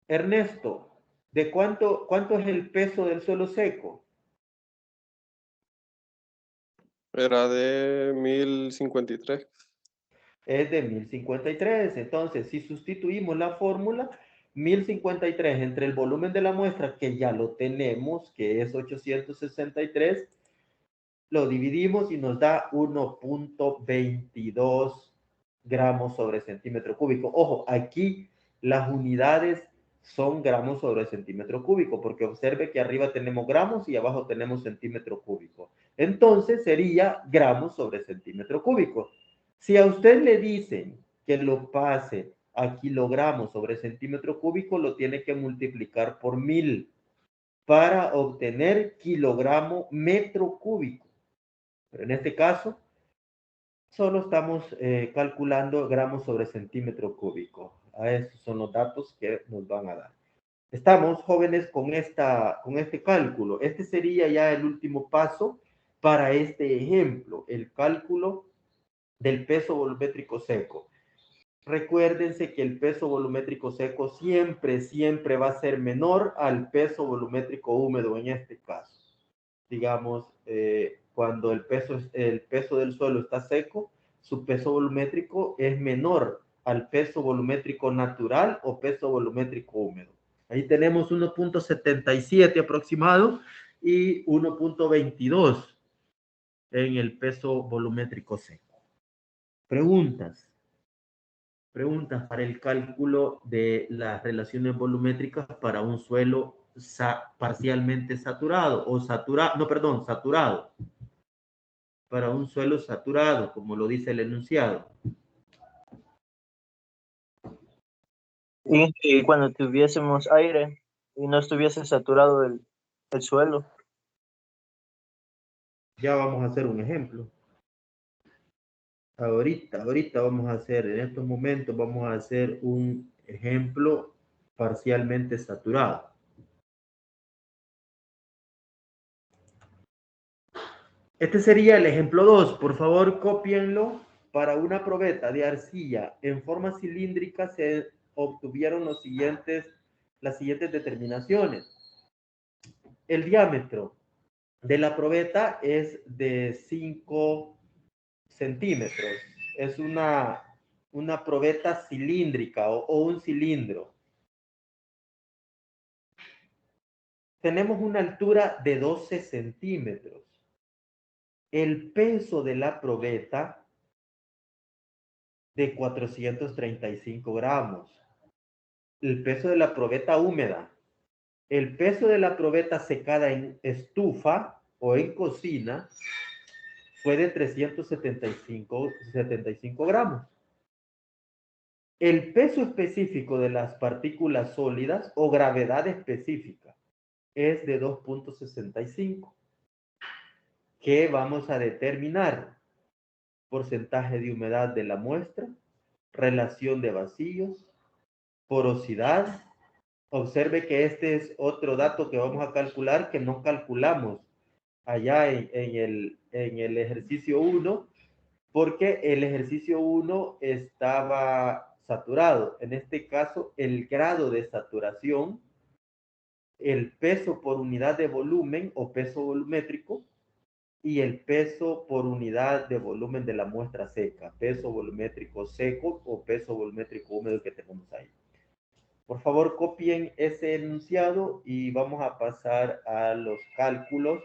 Ernesto, ¿de cuánto es el peso del suelo seco? Era de 1053. Es de 1053. Entonces, si sustituimos la fórmula, 1053 entre el volumen de la muestra, que ya lo tenemos, que es 863, lo dividimos y nos da 1.22 gramos sobre centímetro cúbico. Ojo, aquí las unidades son gramos sobre centímetro cúbico, porque observe que arriba tenemos gramos y abajo tenemos centímetro cúbico. Entonces sería gramos sobre centímetro cúbico. Si a usted le dicen que lo pase a kilogramos sobre centímetro cúbico, lo tiene que multiplicar por 1000 para obtener kilogramo metro cúbico. Pero en este caso, solo estamos calculando gramos sobre centímetro cúbico. A esos son los datos que nos van a dar. Estamos, jóvenes, con este cálculo. Este sería ya el último paso para este ejemplo, el cálculo del peso volumétrico seco. Recuérdense que el peso volumétrico seco siempre va a ser menor al peso volumétrico húmedo en este caso. Digamos, cuando el peso del suelo está seco, su peso volumétrico es menor al peso volumétrico natural o peso volumétrico húmedo. Ahí tenemos 1.77 aproximado y 1.22 en el peso volumétrico seco. Preguntas para el cálculo de las relaciones volumétricas para un suelo parcialmente saturado o saturado. Para un suelo saturado, como lo dice el enunciado. Y cuando tuviésemos aire y no estuviese saturado el suelo. Ya vamos a hacer un ejemplo. Ahorita vamos a hacer, en estos momentos vamos a hacer un ejemplo parcialmente saturado. Este sería el ejemplo 2. Por favor, cópienlo. Para una probeta de arcilla en forma cilíndrica se obtuvieron las siguientes determinaciones. El diámetro de la probeta es de 5 centímetros. Es una probeta cilíndrica o un cilindro. Tenemos una altura de 12 centímetros. El peso de la probeta de 435 gramos. El peso de la probeta húmeda. El peso de la probeta secada en estufa o en cocina fue de 375 gramos. El peso específico de las partículas sólidas o gravedad específica es de 2.65. ¿Qué vamos a determinar? Porcentaje de humedad de la muestra, relación de vacíos, porosidad. Observe que este es otro dato que vamos a calcular que no calculamos allá en el ejercicio 1, porque el ejercicio 1 estaba saturado. En este caso, el grado de saturación, el peso por unidad de volumen o peso volumétrico y el peso por unidad de volumen de la muestra seca, peso volumétrico seco o peso volumétrico húmedo que tenemos ahí. Por favor, copien ese enunciado y vamos a pasar a los cálculos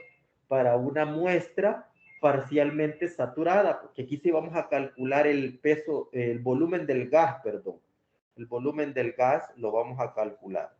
para una muestra parcialmente saturada, porque aquí sí vamos a calcular el peso, el volumen del gas, perdón. El volumen del gas lo vamos a calcular.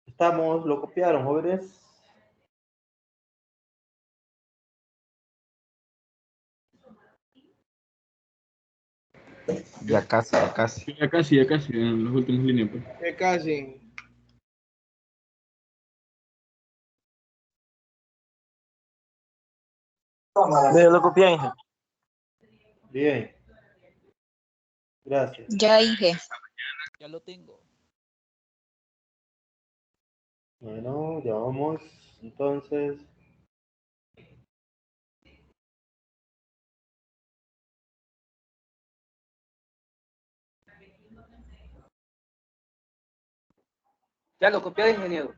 Estamos, lo copiaron, jóvenes. Ya casi, ya casi. Ya casi, en las últimas líneas, pues. Casi. Yo lo copié, Inge. Bien. Gracias. Ya, Inge. Ya lo tengo. Bueno, ya vamos. Entonces, Ya lo copié, ingeniero.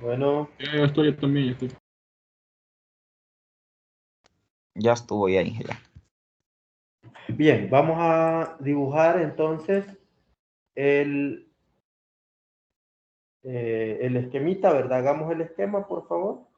bueno, Ya estoy, yo también, ya estoy. Ya estuvo ya, Inge, ya. bien, vamos a dibujar entonces el, el esquemita, ¿verdad? Hagamos el esquema, por favor.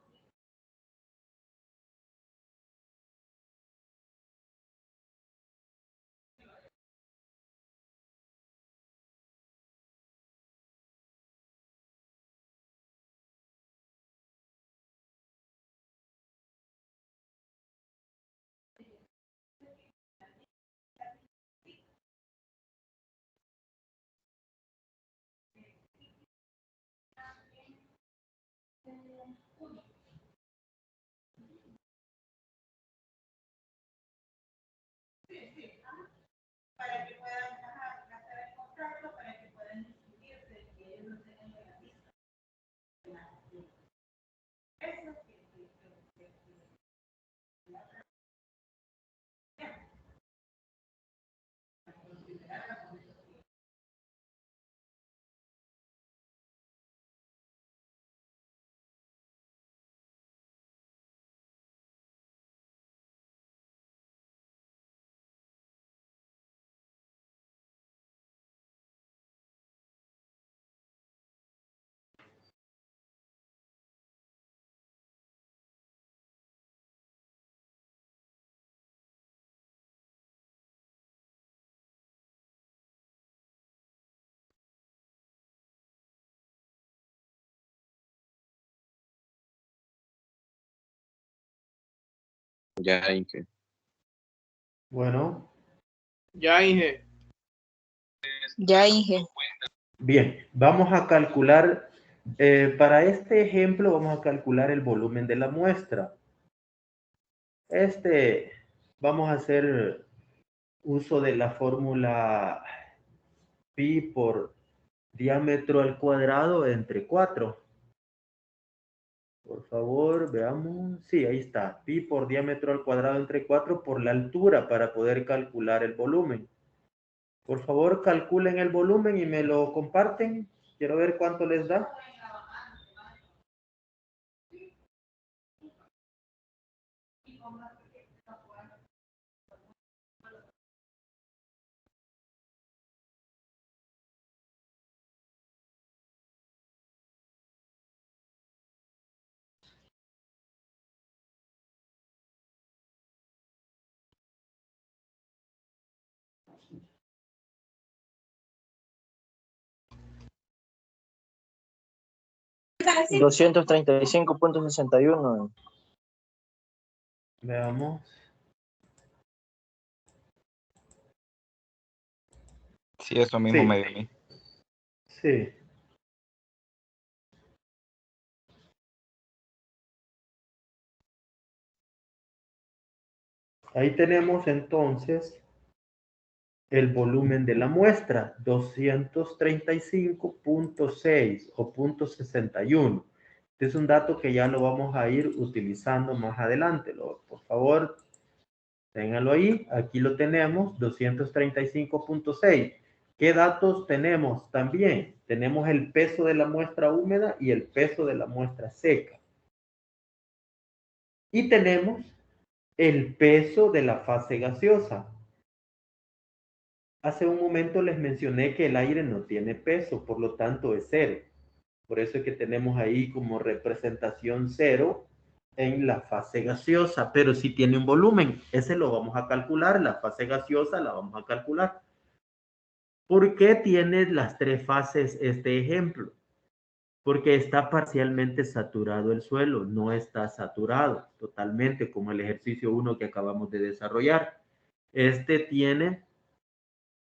Ya, Inge. Bueno, Ya, Inge. Ya, Inge. bien, vamos a calcular, para este ejemplo, vamos a calcular el volumen de la muestra. Vamos a hacer uso de la fórmula pi por diámetro al cuadrado entre 4. Por favor, veamos. Sí, ahí está. Pi por diámetro al cuadrado entre 4 por la altura para poder calcular el volumen. Por favor, calculen el volumen y me lo comparten. Quiero ver cuánto les da. 235.61. Veamos. Sí, eso mismo Sí. me dio a mí. Sí. Ahí tenemos entonces el volumen de la muestra, 235.6 o 0.61. Este es un dato que ya lo vamos a ir utilizando más adelante. Por favor, ténganlo ahí. Aquí lo tenemos, 235.6. ¿Qué datos tenemos también? Tenemos el peso de la muestra húmeda y el peso de la muestra seca. Y tenemos el peso de la fase gaseosa. Hace un momento les mencioné que el aire no tiene peso, por lo tanto es cero. Por eso es que tenemos ahí como representación cero en la fase gaseosa, pero sí tiene un volumen. Ese lo vamos a calcular, la fase gaseosa la vamos a calcular. ¿Por qué tiene las tres fases este ejemplo? Porque está parcialmente saturado el suelo, no está saturado totalmente como el ejercicio 1 que acabamos de desarrollar. Este tiene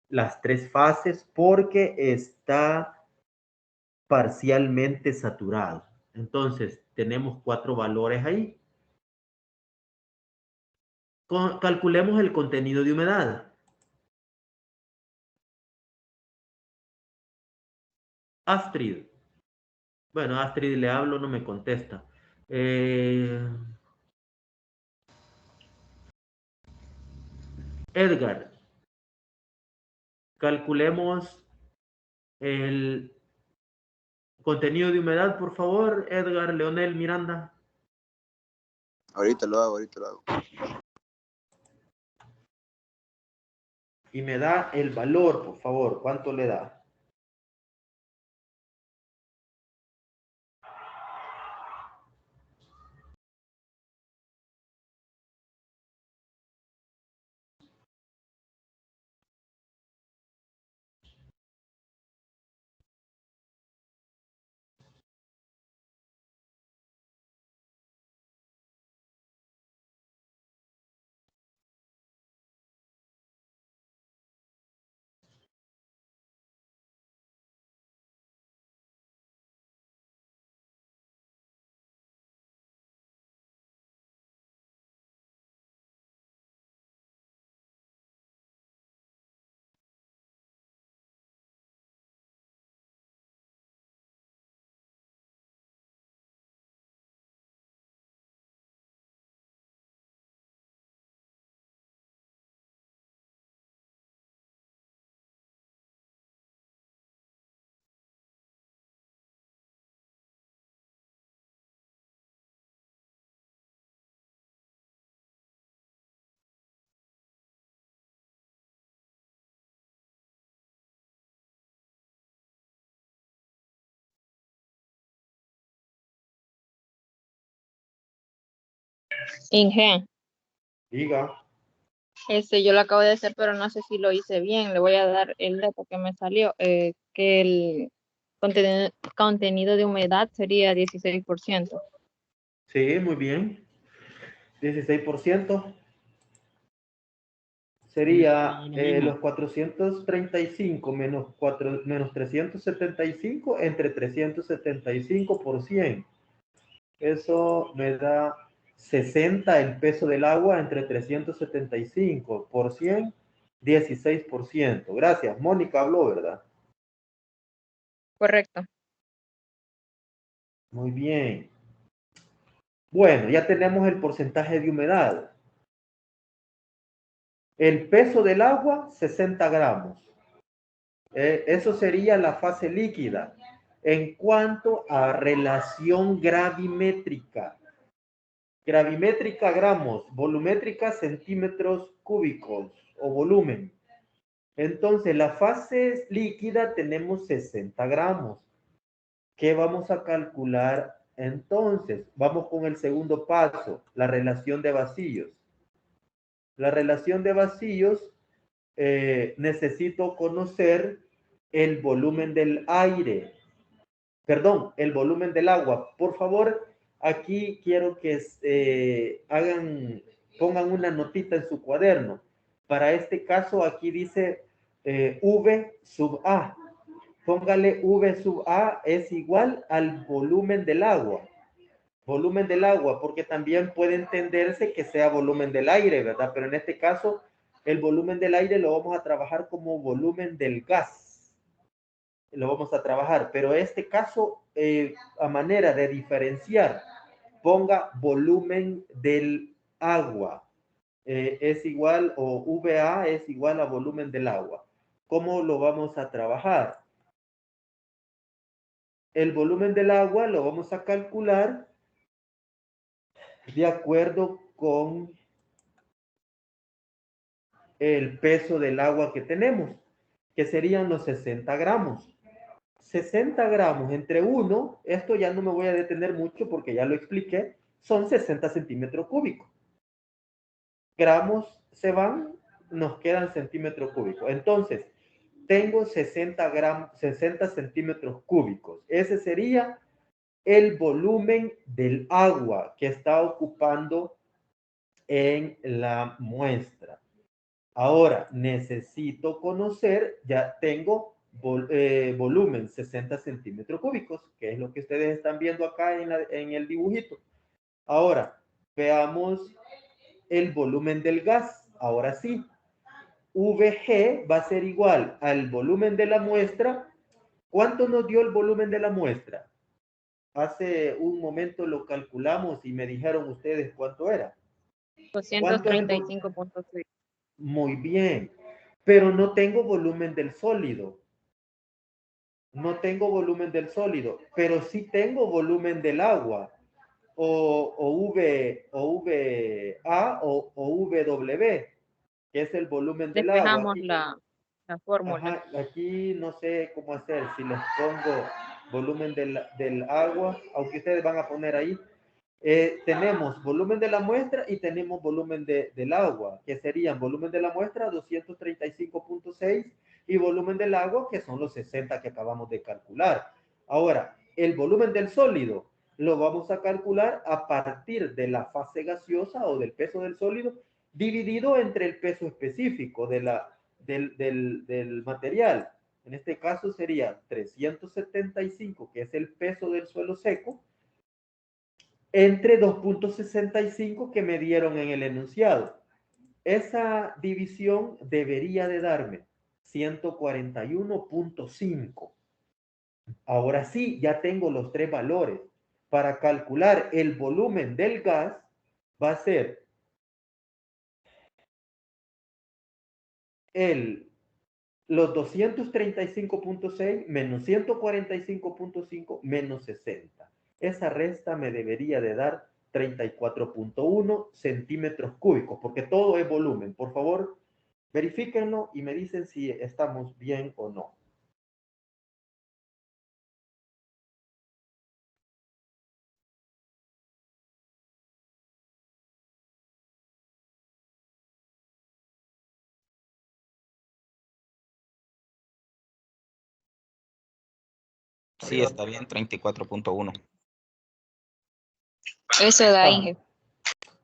las tres fases porque está parcialmente saturado. Entonces, tenemos 4 valores ahí. Calculemos el contenido de humedad. Astrid. Bueno, Astrid le hablo, no me contesta. Edgar. Calculemos el contenido de humedad, por favor. Edgar, Leonel, Miranda. Ahorita lo hago. Y me da el valor, por favor. ¿Cuánto le da? Inge, Diga. yo lo acabo de hacer, pero no sé si lo hice bien. Le voy a dar el dato que me salió, que el contenido de humedad sería 16%. Sí, muy bien. 16%. Sería los 435 menos 375 entre 375 por 100. Eso me da 60 el peso del agua entre 375 por 100, 16%. Gracias. Mónica habló, ¿verdad? Correcto. Muy bien. Bueno, ya tenemos el porcentaje de humedad. El peso del agua, 60 gramos. Eso sería la fase líquida. En cuanto a relación gravimétrica. Gravimétrica, gramos. Volumétrica, centímetros cúbicos o volumen. Entonces, la fase líquida tenemos 60 gramos. ¿Qué vamos a calcular entonces? Vamos con el segundo paso, la relación de vacíos. La relación de vacíos, necesito conocer el volumen del aire. perdón, el volumen del agua. Por favor, aquí quiero que pongan una notita en su cuaderno. Para este caso, aquí dice V sub A. Póngale V sub A es igual al volumen del agua. Volumen del agua, porque también puede entenderse que sea volumen del aire, ¿verdad? Pero en este caso, el volumen del aire lo vamos a trabajar como volumen del gas. Lo vamos a trabajar, pero en este caso, a manera de diferenciar, ponga volumen del agua. Es igual, o VA es igual a volumen del agua. ¿Cómo lo vamos a trabajar? El volumen del agua lo vamos a calcular de acuerdo con el peso del agua que tenemos, que serían los 60 gramos. 60 gramos entre 1, esto ya no me voy a detener mucho porque ya lo expliqué, son 60 centímetros cúbicos. Gramos se van, nos quedan centímetros cúbicos. Entonces, tengo 60 centímetros cúbicos. Ese sería el volumen del agua que está ocupando en la muestra. Ahora, necesito conocer, ya tengo volumen 60 centímetros cúbicos, que es lo que ustedes están viendo acá en el dibujito. Ahora, veamos el volumen del gas. Ahora sí, VG va a ser igual al volumen de la muestra. ¿Cuánto nos dio el volumen de la muestra? Hace un momento lo calculamos y me dijeron ustedes cuánto era. 235.6. Muy bien, pero no tengo volumen del sólido. No tengo volumen del sólido, pero sí tengo volumen del agua. O VA o W, que es el volumen del agua. Despejamos Aquí, la fórmula. ajá, aquí no sé cómo hacer, si les pongo volumen del agua, aunque ustedes van a poner ahí, tenemos volumen de la muestra y tenemos volumen del agua, que serían volumen de la muestra 235.6 y volumen del agua, que son los 60 que acabamos de calcular. Ahora, el volumen del sólido lo vamos a calcular a partir de la fase gaseosa o del peso del sólido dividido entre el peso específico del material. En este caso sería 375, que es el peso del suelo seco, entre 2.65 que me dieron en el enunciado. Esa división debería de darme 141.5. Ahora sí, ya tengo los tres valores. Para calcular el volumen del gas va a ser los 235.6 menos 145.5 menos 60. Esa resta me debería de dar 34.1 centímetros cúbicos, porque todo es volumen. Por favor, verifíquenlo y me dicen si estamos bien o no. Sí, está bien, 34.1. Eso da, Inge.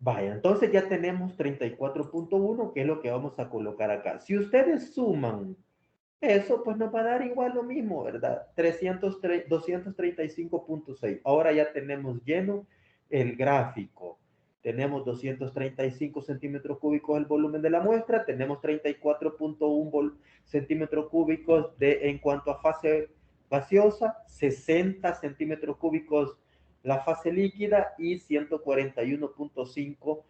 Vaya, entonces ya tenemos 34.1, que es lo que vamos a colocar acá. Si ustedes suman eso, pues nos va a dar igual lo mismo, ¿verdad? 235.6. Ahora ya tenemos lleno el gráfico. Tenemos 235 centímetros cúbicos el volumen de la muestra, tenemos 34.1 centímetros cúbicos en cuanto a fase gaseosa, 60 centímetros cúbicos la fase líquida y 141.5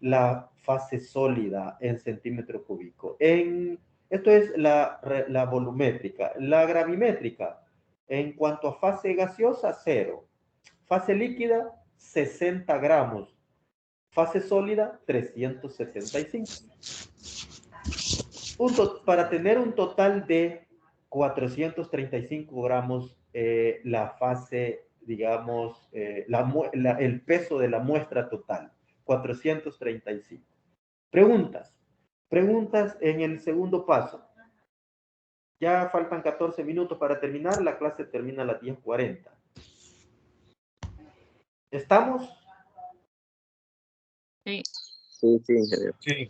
la fase sólida en centímetro cúbico. Esto es la volumétrica. La gravimétrica, en cuanto a fase gaseosa, 0. Fase líquida, 60 gramos. Fase sólida, 375. Para tener un total de 435 gramos, la fase, digamos, el peso de la muestra total, 435. Preguntas en el segundo paso. Ya faltan 14 minutos para terminar, la clase termina a las 10:40. ¿Estamos? Sí. Sí, sí, ingeniero. Sí.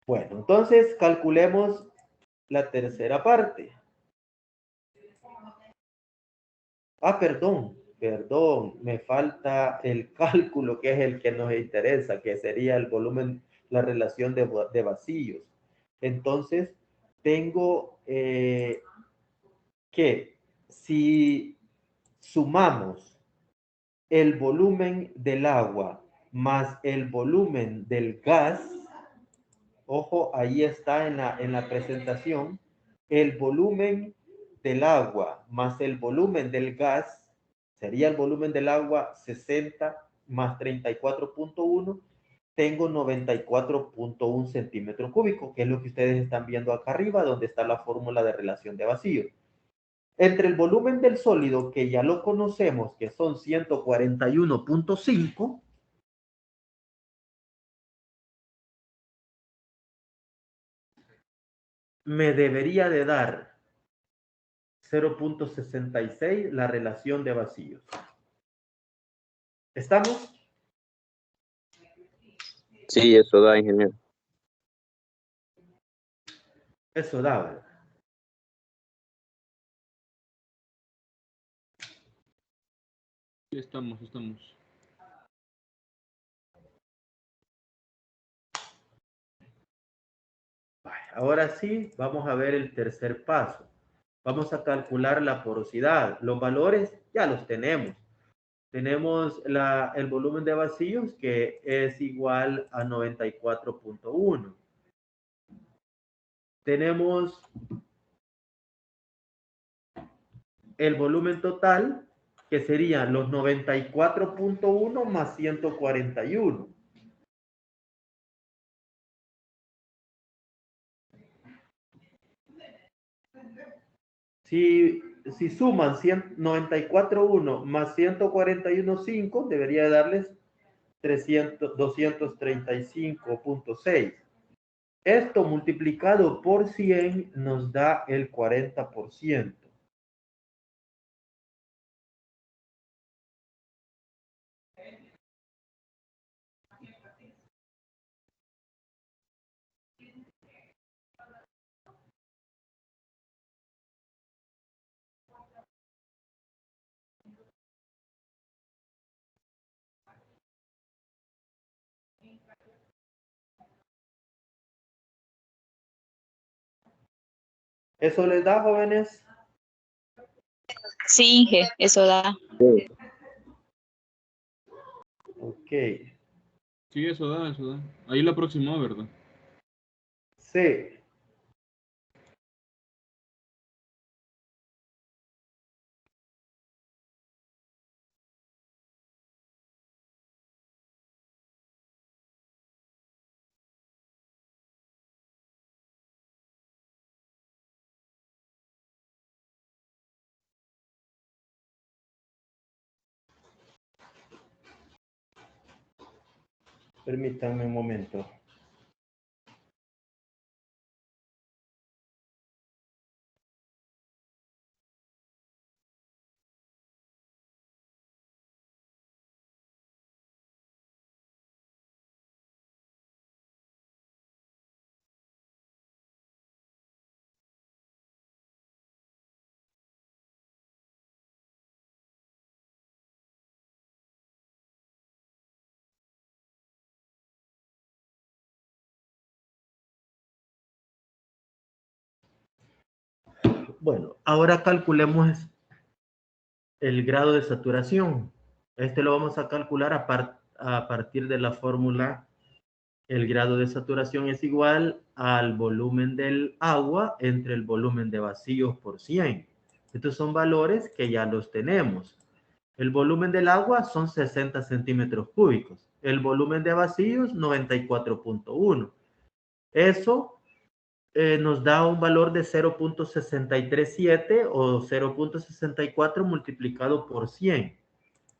Bueno, entonces calculemos la tercera parte. Ah, perdón, me falta el cálculo que es el que nos interesa, que sería el volumen, la relación de vacíos. Entonces, tengo que si sumamos el volumen del agua más el volumen del gas, ojo, ahí está en la presentación, el volumen del agua más el volumen del gas, sería el volumen del agua 60 más 34.1, tengo 94.1 centímetros cúbicos, que es lo que ustedes están viendo acá arriba, donde está la fórmula de relación de vacío. Entre el volumen del sólido, que ya lo conocemos, que son 141.5, me debería de dar 0.66 la relación de vacíos. ¿Estamos? Sí, eso da, ingeniero. Eso da, ¿verdad? Sí, estamos. Ahora sí, vamos a ver el tercer paso. Vamos a calcular la porosidad. Los valores ya los tenemos. Tenemos el volumen de vacíos, que es igual a 94.1. Tenemos el volumen total, que serían los 94.1 más 141. Si suman 94.1 más 141.5, debería darles 235.6. Esto multiplicado por 100 nos da el 40%. ¿Eso les da, jóvenes? Sí, Inge, eso da. Ok. Sí, eso da. Ahí lo aproximó, ¿verdad? Sí. Permítanme un momento. Bueno, ahora calculemos el grado de saturación. Este lo vamos a calcular a partir de la fórmula. El grado de saturación es igual al volumen del agua entre el volumen de vacíos por 100. Estos son valores que ya los tenemos. El volumen del agua son 60 centímetros cúbicos. El volumen de vacíos, 94.1. Eso nos da un valor de 0.637 o 0.64 multiplicado por 100.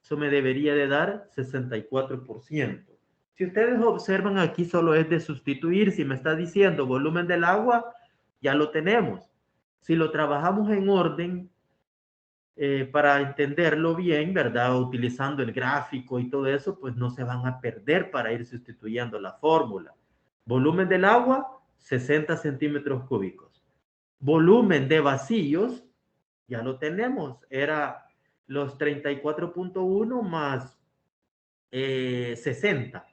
Eso me debería de dar 64%. Si ustedes observan aquí solo es de sustituir. Si me está diciendo volumen del agua, ya lo tenemos. Si lo trabajamos en orden, para entenderlo bien, ¿verdad? Utilizando el gráfico y todo eso, pues no se van a perder para ir sustituyendo la fórmula. Volumen del agua, 60 centímetros cúbicos. Volumen de vacíos, ya lo tenemos, era los 34.1 más 60.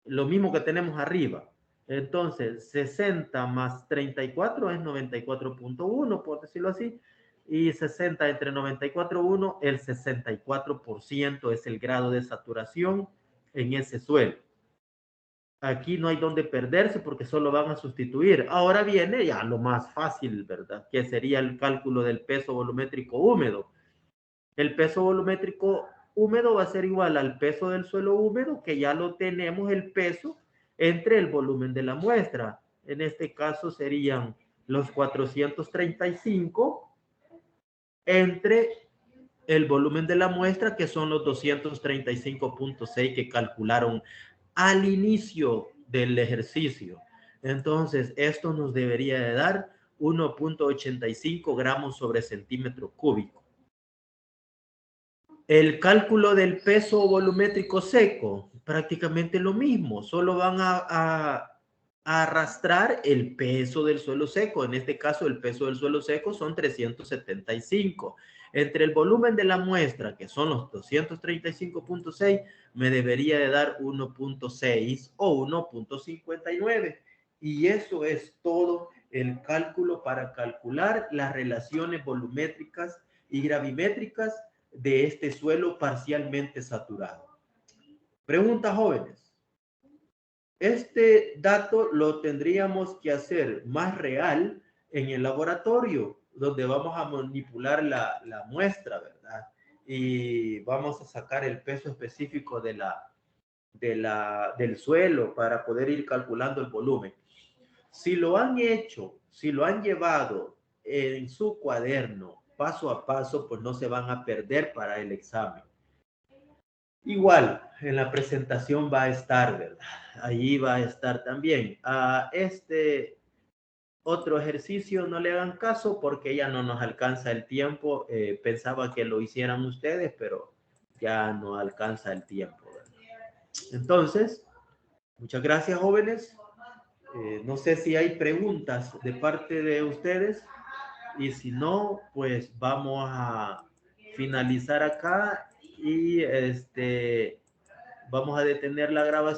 Lo mismo que tenemos arriba. Entonces, 60 más 34 es 94.1, por decirlo así. Y 60 entre 94.1, el 64% es el grado de saturación en ese suelo. Aquí no hay donde perderse porque solo van a sustituir. Ahora viene ya lo más fácil, ¿verdad? Que sería el cálculo del peso volumétrico húmedo. El peso volumétrico húmedo va a ser igual al peso del suelo húmedo, que ya lo tenemos el peso entre el volumen de la muestra. En este caso serían los 435 entre el volumen de la muestra, que son los 235.6 que calcularon al inicio del ejercicio. Entonces, esto nos debería de dar 1.85 gramos sobre centímetro cúbico. El cálculo del peso volumétrico seco, prácticamente lo mismo, solo van a arrastrar el peso del suelo seco. En este caso, el peso del suelo seco son 375. Entre el volumen de la muestra, que son los 235.6, me debería de dar 1.6 o 1.59. Y eso es todo el cálculo para calcular las relaciones volumétricas y gravimétricas de este suelo parcialmente saturado. Pregunta, jóvenes. Este dato lo tendríamos que hacer más real en el laboratorio, donde vamos a manipular la muestra, ¿verdad? Y vamos a sacar el peso específico del suelo para poder ir calculando el volumen. Si lo han hecho, si lo han llevado en su cuaderno paso a paso, pues no se van a perder para el examen. Igual, en la presentación va a estar, ¿verdad? Ahí va a estar también. A este otro ejercicio no le hagan caso porque ya no nos alcanza el tiempo. Pensaba que lo hicieran ustedes, pero ya no alcanza el tiempo, ¿verdad? Entonces, muchas gracias, jóvenes. No sé si hay preguntas de parte de ustedes. Y si no, pues vamos a finalizar acá y vamos a detener la grabación.